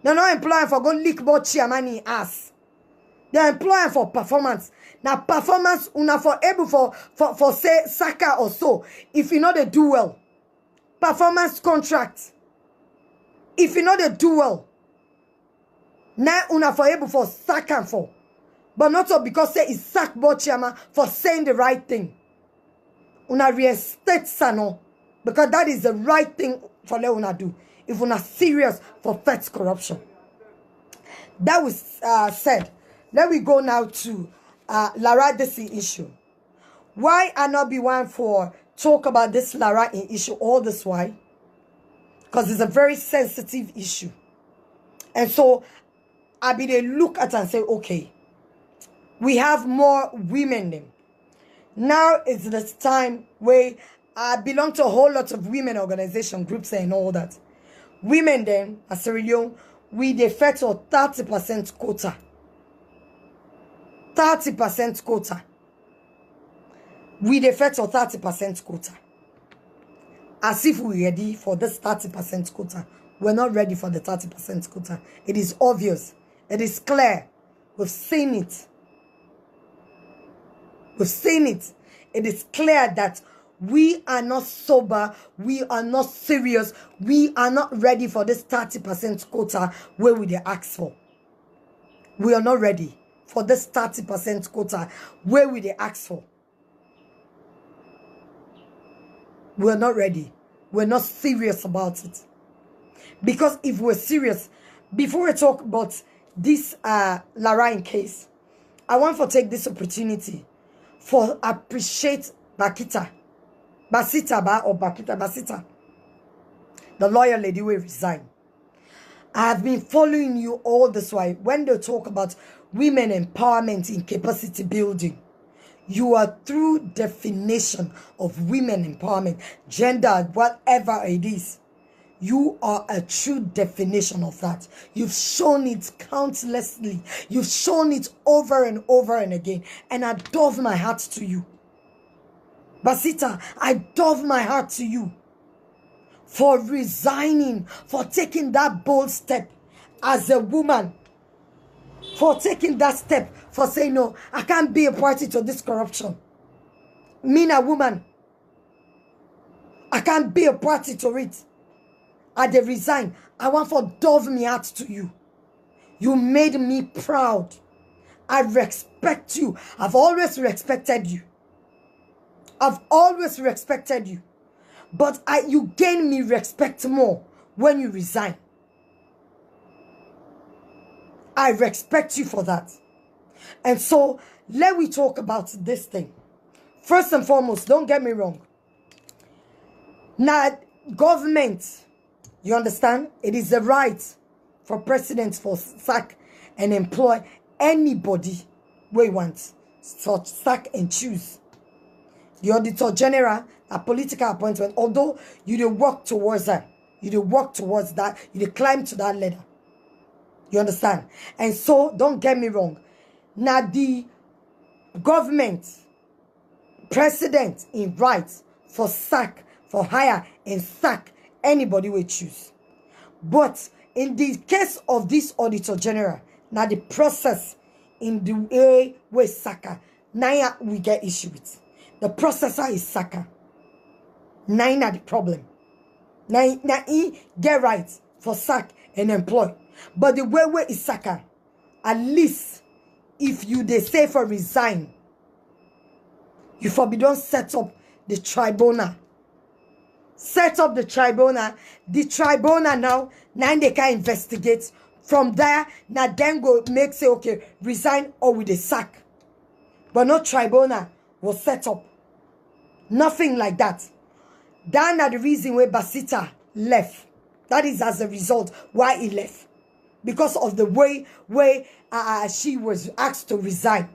Speaker 1: They're not employing for go lick both chairman in ass. They're employing for performance. Now performance una for able for say Saka or so. If you know they do well. Performance contract. If you know they do well. Now una for able for Saka for. But not so because say it's sack board chairman for saying the right thing. Una reinstate Sano. Because that is the right thing for let una do. If una serious for feds corruption. That was said. Let we go now to Lara Desi issue. Why I not be one for talk about this Lara issue all this while? Because it's a very sensitive issue. And so I be they look at and say, okay, we have more women then. Now is the time where I belong to a whole lot of women organization groups and all that. Women then, as Sierra Leone, we defer to 30% quota. 30% quota. we defect for 30% quota. As if we're ready for this 30% quota. We're not ready for the 30% quota. It is obvious. It is clear. We've seen it. We've seen it. It is clear that we are not sober. We are not serious. We are not ready for this 30% quota where we ask for. We are not ready for this 30% quota where we ask for. We're not ready. We're not serious about it. Because if we're serious, before we talk about this Lorraine case, I want to take this opportunity for appreciate Basita, the lawyer lady will resign. I have been following you all this while. When they talk about women empowerment in capacity building, you are through definition of women empowerment, gender, whatever it is. You are a true definition of that. You've shown it countlessly. You've shown it over and over and again. And I doff my heart to you. Basita, I doff my heart to you for resigning, for taking that bold step as a woman, for taking that step, for saying, no, I can't be a party to this corruption. Me, a woman, I can't be a party to it. I dey resign. I want for dove me out to you. You made me proud. I respect you. I've always respected you. I've always respected you. But you gain me respect more when you resign. I respect you for that. And so, let me talk about this thing. First and foremost, don't get me wrong. Now, government, you understand? It is the right for presidents for sack and employ anybody we want. So sack and choose. The Auditor General, a political appointment, although you do work towards that. You do work towards that. You do climb to that ladder. You understand? And so, don't get me wrong. Now, the government, president in rights for sack, for hire and sack anybody we choose. But in the case of this Auditor General, now the process in the way we sack, now we get issue with. The processor is sack. Now the problem. Now he get right for sack and employ. But the way is sack, at least if you they say for resign, you forbidden set up the tribunal. Set up the tribunal. The tribunal now they can investigate. From there, now then go make say, okay, resign or with a sack. But no tribunal was set up. Nothing like that. That's the reason why Basita left. That is as a result why he left. Because of the way she was asked to resign.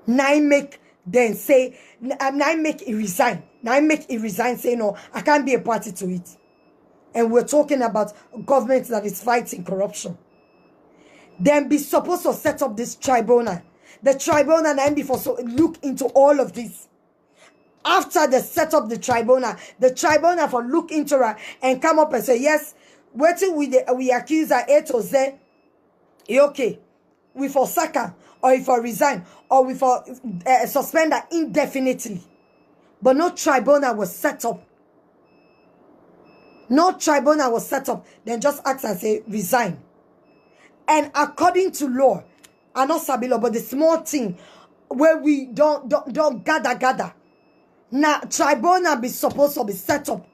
Speaker 1: Now make then say, now make it resign. Now make it resign, say, no, I can't be a party to it. And we're talking about a government that is fighting corruption. Then be supposed to set up this tribunal. The tribunal and before so look into all of this. After they set up the tribunal for look into her and come up and say, yes, waiting we accuse her A to Z. Okay, we for sack her, or if for resign, or we for suspend her indefinitely. But no tribunal was set up. No tribunal was set up. Then just ask and say, resign. And according to law, I'm not Sabilo, but the small thing where we don't gather. Now, tribunal be supposed to be set up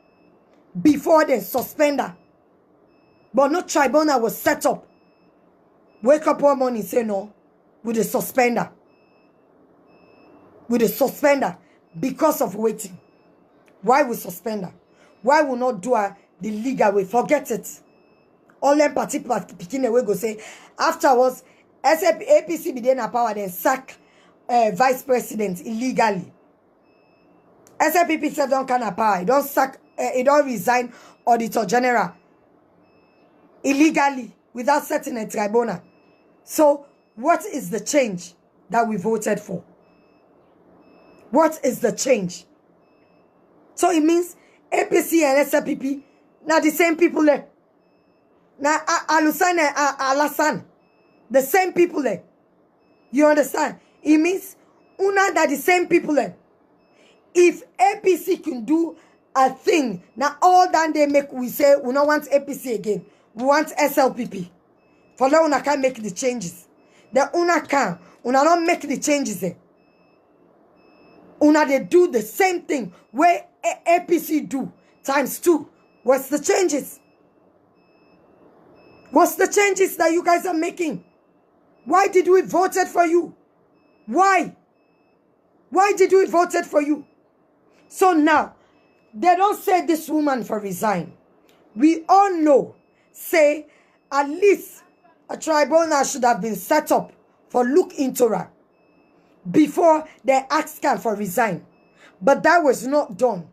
Speaker 1: before they suspend her. But no tribunal was set up. Wake up one morning and say no, with a suspender. With a suspender because of waiting. Why we suspend her? Why we not do her the legal way? Forget it. All them particular picking away go say, afterwards, APC be then a power, then sack vice president illegally. SLPP said don't can a power. It don't sack, it don't resign Auditor General illegally without setting a tribunal. So, what is the change that we voted for? What is the change? So it means APC and SLPP, now the same people there. Now Alusan and Alasan, the same people there. You understand? It means una that the same people there. If APC can do a thing, now all that they make, we say we don't want APC again. We want SLPP. For now, una can't make the changes. The una can. Una don't make the changes there. Una they do the same thing where APC do times 2. What's the changes? What's the changes that you guys are making? Why did we voted for you? Why? Why did we voted for you? So now, they don't say this woman for resign. We all know, say, at least a tribunal should have been set up for look into her before they asked her for resign. But that was not done.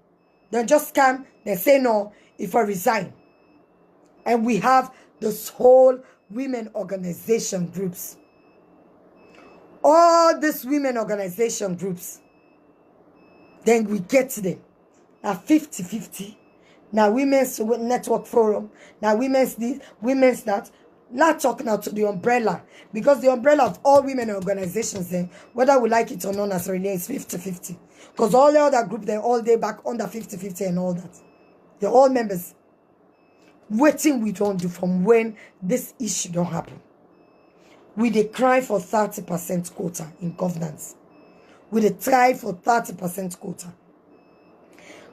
Speaker 1: They just come, they say no, if I resign. And we have this whole women organization groups. All these women organization groups. Then we get to them. Now 50-50. Now Women's Network Forum. Now Women's this, Women's that. Let's talk now to the umbrella. Because the umbrella of all women organizations, then, whether we like it or not, as is 50-50. Because all the other group, they're all day back under 50-50 and all that. They're all members. Waiting we don't do from when this issue don't happen. We dey cry for 30% quota in governance. We dey try for 30% quota.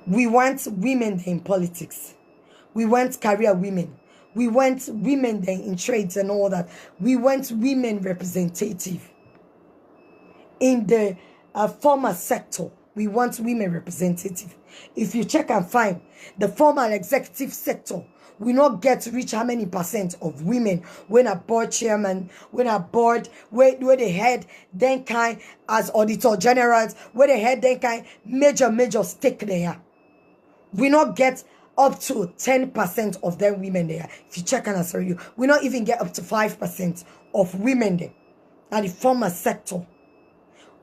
Speaker 1: We want women in politics. We want career women. We want women in trades and all that. We want women representative. In the formal sector, we want women representative. If you check and find the formal executive sector, we not get to reach how many percent of women when a board chairman, when a board, where they head then kind as auditor generals, where they head then kind major stake there. We not get up to 10% of them women there. If you check and answer you, we not even get up to 5% of women there. And the formal sector.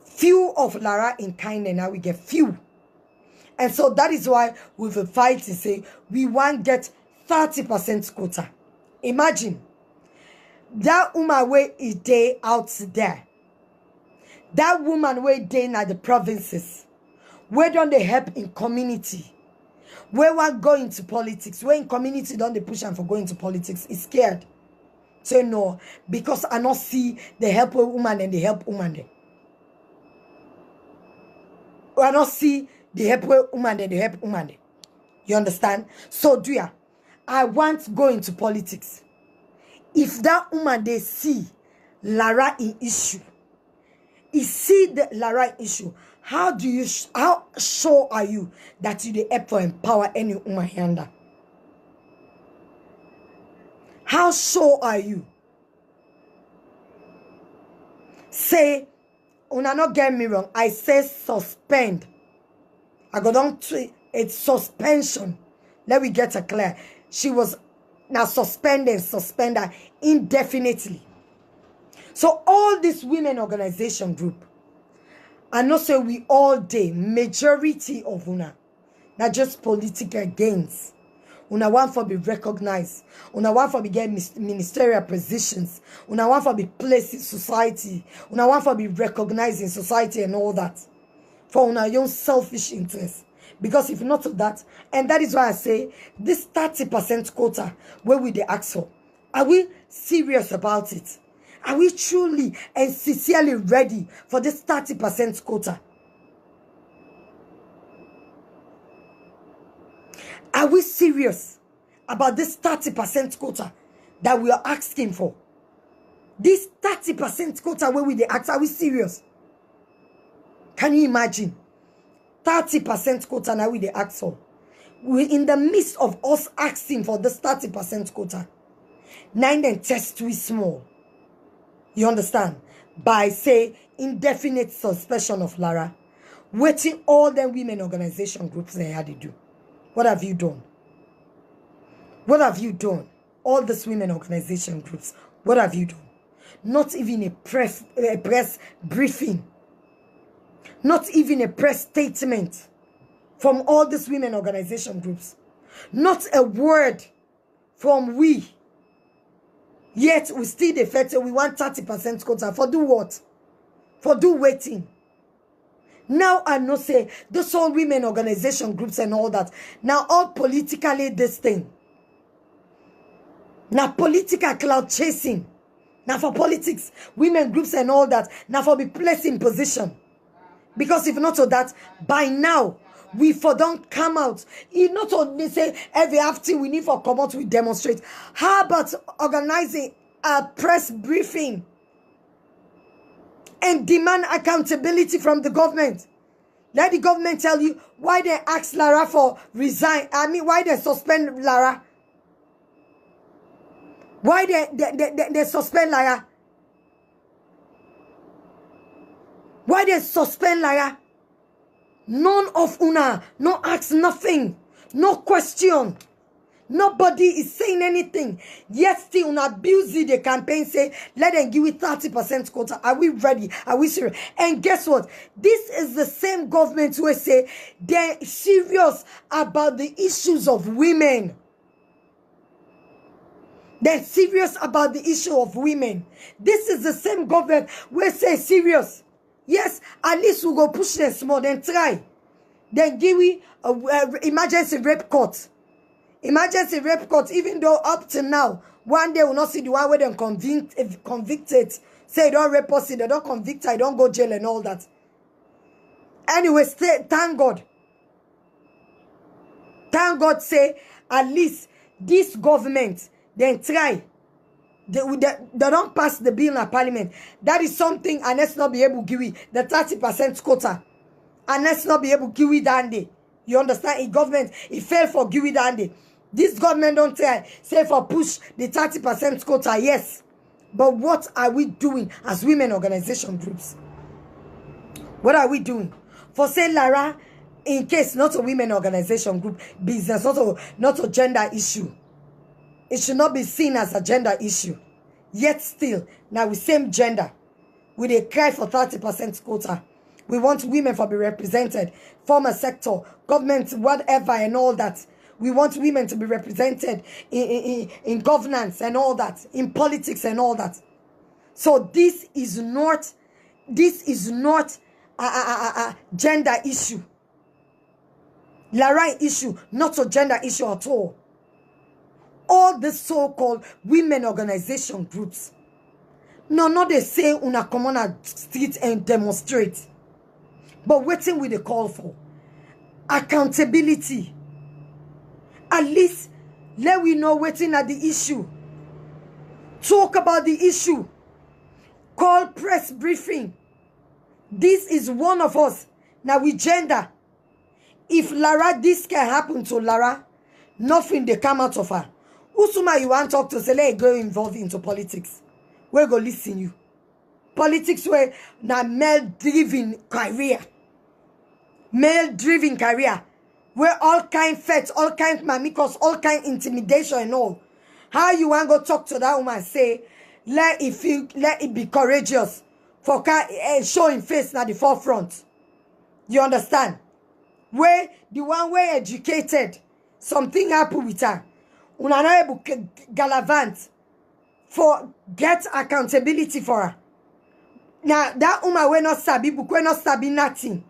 Speaker 1: Few of Lara in kind now we get few. And so that is why we will fight to say we want get 30% quota. Imagine that woman where is day out there. That woman where day in the provinces. Where don't they help in community? Where one go into politics? Where in community don't they push them for going to politics? Is scared. Say no, because I not see the help a woman and the help woman there. I not see the help woman and the help woman there. You understand? So do ya? I want to go into politics. If that woman they see Lara in issue, see the Lara issue, how sure are you that you the help to empower any woman yonder? How sure are you? Say, una not get me wrong, I say suspend. I go down to it's suspension. Let me get it clear. She was now suspended indefinitely. So all this women organization group, I know say we all day, majority of una, not just political gains. Una want for be recognized. Una want for be get ministerial positions. Una want for be placed in society. Una want for be recognized in society and all that. For una own selfish interest. Because if not of that, and that is why I say this 30% quota where we the ask for, are we serious about it? Are we truly and sincerely ready for this 30% quota? Are we serious about this 30% quota that we are asking for? This 30% quota where we the ask, are we serious? Can you imagine? 30% quota now we the ask for. We're in the midst of us asking for this 30% quota. 9 and test we small. You understand? By say indefinite suspension of Lara. Waiting all the women organization groups they had to do. What have you done? What have you done? All these women organization groups. What have you done? Not even a press briefing. Not even a press statement from all these women organization groups. Not a word from we. Yet we still defected. We want 30% quota. For do what? For do waiting. Now I know say those all women organization groups and all that. Now all politically this thing. Now political cloud chasing. Now for politics, women groups and all that. Now for be placed in position. Because if not so that, by now, we for don't come out. You not only say every after we need for come out, we demonstrate. How about organizing a press briefing and demand accountability from the government? Let the government tell you why they ask Lara for resign. I mean, why they suspend Lara. Why they suspend Lara. Why they suspend Lara? None of una, no ask nothing, no question. Nobody is saying anything. Yet still una abuse the campaign say, let them give it 30% quota. Are we ready? Are we serious? And guess what? This is the same government who say they're serious about the issues of women. They're serious about the issue of women. This is the same government who say serious. Yes, at least we go push them small, then try. Then give we emergency rape court. Emergency rape court, even though up to now, one day we'll not see the one where they convicted. Say don't rape us, they don't convict, I don't go jail and all that. Anyway, thank God. Thank God say, at least this government, then try. They don't pass the bill in parliament. That is something, and let's not be able to give it the 30% quota. And let's not be able to give it that day. You understand? In government, it failed for give it that day. This government don't say for push the 30% quota, yes. But what are we doing as women organization groups? What are we doing? For say Lara, in case not a women organization group, business, not a gender issue. It should not be seen as a gender issue. Yet still, now with same gender, we dey cry for 30% quota. We want women to be represented. Former sector, government, whatever and all that. We want women to be represented in governance and all that. In politics and all that. So this is not a gender issue. Lara issue, not a gender issue at all. All the so-called women organization groups. No, not they say una come on a street and demonstrate. But waiting with the call for accountability. At least let we know waiting at the issue. Talk about the issue. Call press briefing. This is one of us. Now we gender. If Lara, this can happen to Lara, nothing they come out of her. Usuma you want to talk to say let go involved into politics. Where go listen you? Politics where na male-driven career. Male-driven career. Where all kind threats, all kind mamikos, all kind intimidation and all. How you want to go talk to that woman say, let it be courageous. For showing face na the forefront. You understand? Where the one way educated, something happen with her. Una not able to galavant for get accountability for her. Now that woman we not sabi book, we not sabi nothing.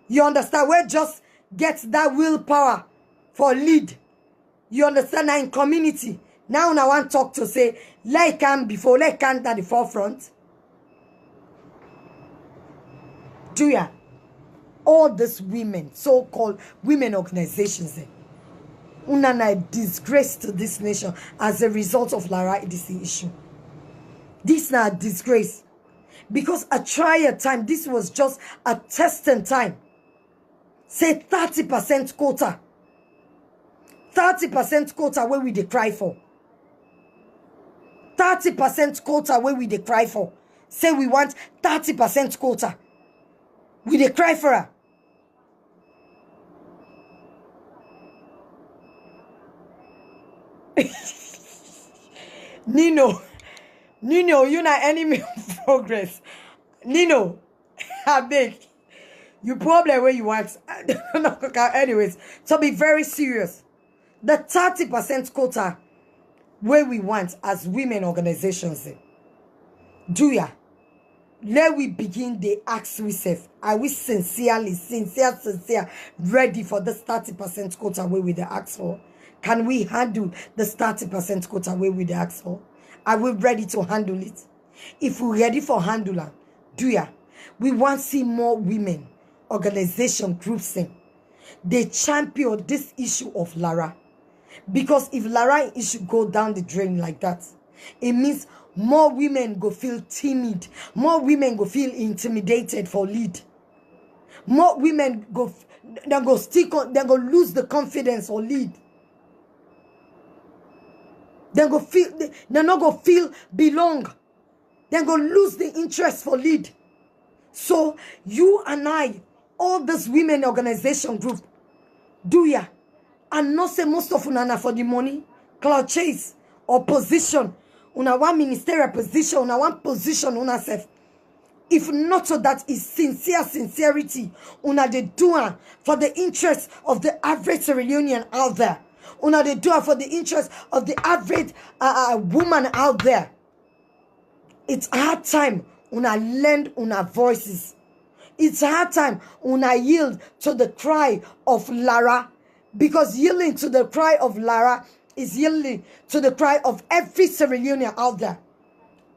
Speaker 1: You understand? We just get that willpower for lead. You understand? Now in community. Now I want to talk to say, like can before, like can at the forefront. Julia, all these women, so-called women organizations, una disgrace to this nation as a result of Lara EDC issue. This now a disgrace. Because a trial time, this was just a testing time. Say 30% quota. 30% quota where we dey cry for. 30% quota where we dey cry for. Say we want 30% quota. We dey cry for her. Nino, you na enemy of progress. Nino, I beg. You problem where you want. Anyways, so be very serious. The 30% quota where we want as women organizations. Do ya? Let we begin the ask we say, are we sincere, ready for this 30% quota where we the ask for? Can we handle this 30% quota where we the ask for? Are we ready to handle it? If we're ready for handling, do ya? We want to see more women, organization groups in. They champion this issue of Lara. Because if Lara issue go down the drain like that, it means more women go feel timid. More women go feel intimidated for lead. More women go stick on, they go lose the confidence for lead. They're not gonna feel belong. They're gonna lose the interest for lead. So you and I, all this women organization group, do ya? And not say most of una for the money, cloud chase or position. Una one ministerial position, una one position una self. If not so that is sincerity, una de doer for the interest of the average reunion out there. Una de doer for the interest of the average woman out there. It's hard time una lend una voices. It's hard time una yield to the cry of Lara. Because yielding to the cry of Lara is yielding to the cry of every Sierra Leonean out there.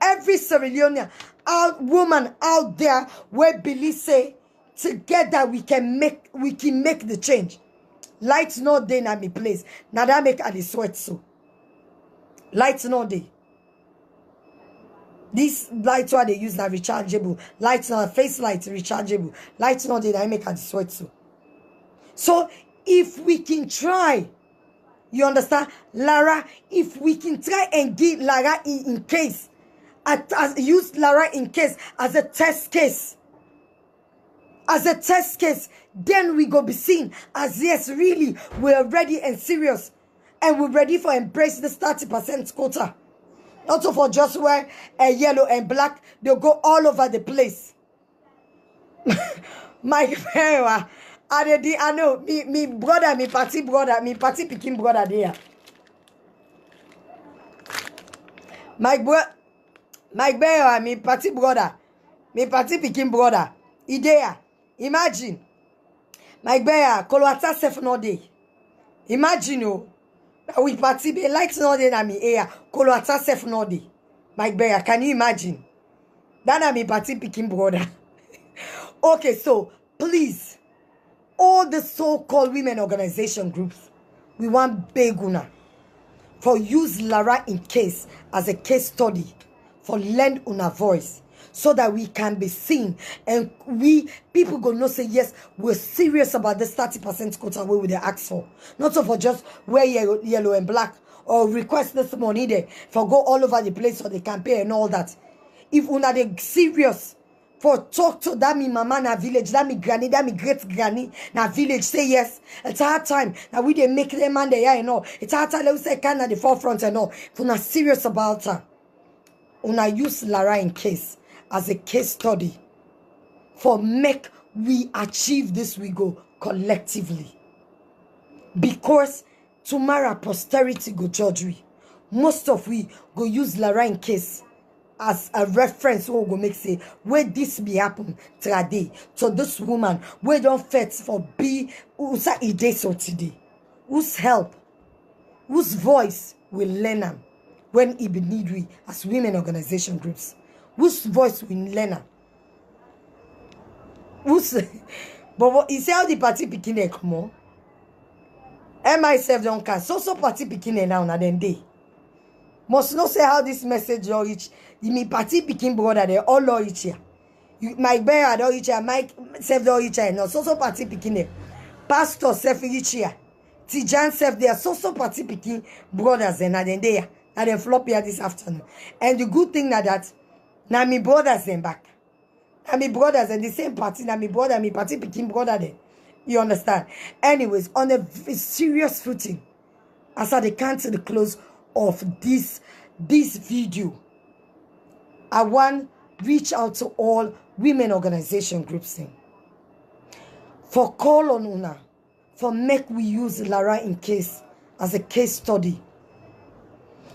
Speaker 1: Every Sierra Leonean woman out there where believe say together we can make the change. Lights no day na me place. Now that make a sweat so. Lights no day. These lights what they use now rechargeable. Lights now face lights rechargeable. Lights no day na make a sweat so. So if we can try, you understand, Lara, if we can try and give Lara in case, use Lara in case as a test case. As a test case, then we go be seen as yes, really, we're ready and serious. And we're ready for embrace this 30% quota. Not for just wear a yellow and black, they'll go all over the place. My friend, I know, me brother, me party picking brother there. My bear, me party picking brother. Idea. Imagine. My bear, Kolwata self no day. Imagine oh. We party be lights no day na me air. Kolwata self no day. My bear, can you imagine? That na me party picking brother. Okay, so please. All the so-called women organization groups, we want big una for use Lara in case as a case study for lend una voice so that we can be seen and people go know say yes, we're serious about this 30% quota where we ask for. Not so for just wear yellow and black or request this money there for go all over the place for the campaign and all that. If una de serious for talk to that me mama na village, that me granny, that me great granny na village, say yes. It's hard time. Now we they make them man there, you know. It's hard time, let us say can at the forefront and all. If una serious about her, una use Lara in case as a case study for make we achieve this we go collectively. Because tomorrow posterity go judge we. Most of we go use Lara in case as a reference who go make say where this be happen today. So this woman we don't fit for be who's a ide so today. Whose help, whose voice will learn them when it be need we as women organization groups. Whose voice will learn them? Who's but what is how the party picking a come on? And myself don't can so party picking now na then day. Must not say how this message all reach. Me party picking brother they all reach here. My bear don't reach here. Mike self don't reach here. No, so party picking there. Pastor self reach here. Tijan self there. So party picking brothers and then there. And then flop here this afternoon. And the good thing that now me brothers them back. Now me brothers and the same party. Now me brother, me party picking brother there. You understand? Anyways, on a serious footing, as I come to the close of this video, I want reach out to all women organization groups. For call on una, for make we use Lara in case as a case study,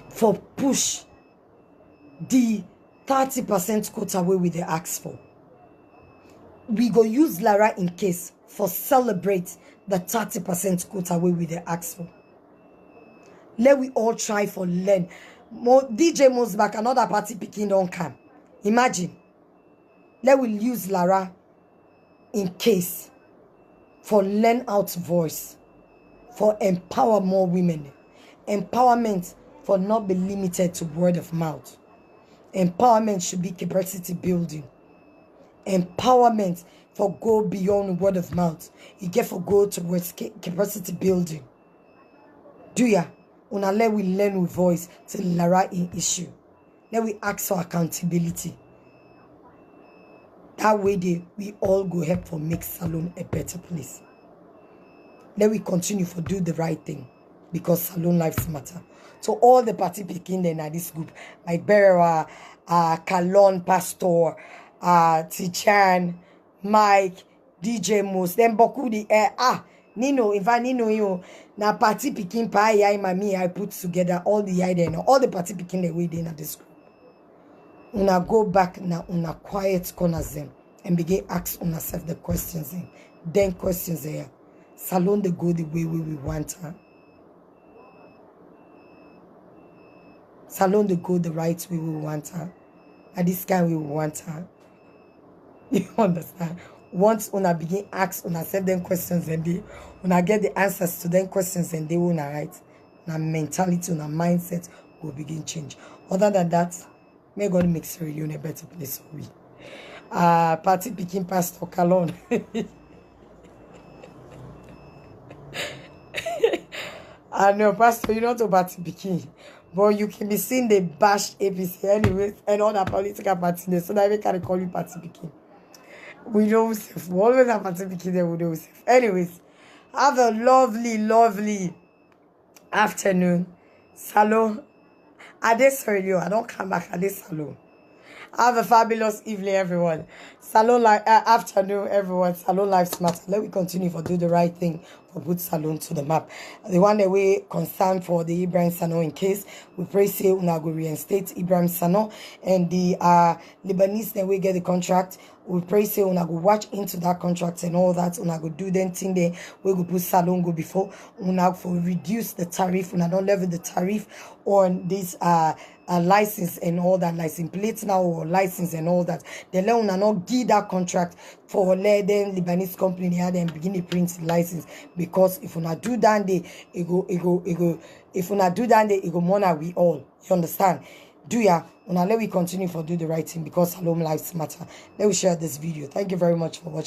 Speaker 1: for push the 30% quota away with the ask for. We go use Lara in case for celebrate the 30% quota away with the ask for. Let we all try for learn. DJ moves back, another party picking don't come. Imagine. Let we use Lara in case for learn out voice, for empower more women. Empowerment for not be limited to word of mouth. Empowerment should be capacity building. Empowerment for go beyond word of mouth. You get for go towards capacity building. Do ya? Una let we learn with voice to Lara in issue. Let we ask for accountability. That way we all go help for make Salone a better place. Let we continue for do the right thing because Salone lives matter. So all the party picking then at this group, like Berewa, Kalon, Pastor, Tichan, Mike, DJ Moose, then Boku the Nino, if I Nino you na party picking pie mami I put together all the idea and all the party picking the way in at this group. Una go back now una quiet corners them and begin ask una self the questions in. Then questions there. Salone the go the way we want her. Salone the go the right way we want her. At this kind we want her. You understand? Once una begin ask una self them questions and they una get the answers to them questions and they will right. Now mentality, una mindset will begin change. Other than that, may God make Sierra Leone a better place for we. Party picking Pastor Kalon. I know, Pastor, you're not a party picking. But you can be seeing the bash APC anyways and other political parties. So that we can call you party picking. We don't safe. We always have party picking there, we don't safe. Anyways, have a lovely afternoon. Salon. Ade Sierra I don't come back. Ade Salon. Have a fabulous evening, everyone. Salon afternoon, everyone. Salon lives matter. Let me continue for do the right thing for put Salon to the map. The one that we concerned for the Ibrahim Sano in case we pray say una go reinstate Ibrahim Sano and the Lebanese then we get the contract. We pray say una go watch into that contract and all that. Una go do them thing there. We go put Salon go before una for reduce the tariff. Una don't level the tariff on this license and all that, license plates now or license and all that. They let una not give that contract for let them Lebanese company they had them begin to print license because if una do that they it go if una do that they it go mona we all. You understand? Do ya? Una let we continue for do the right thing because Salome lives matter. Let me share this video. Thank you very much for watching.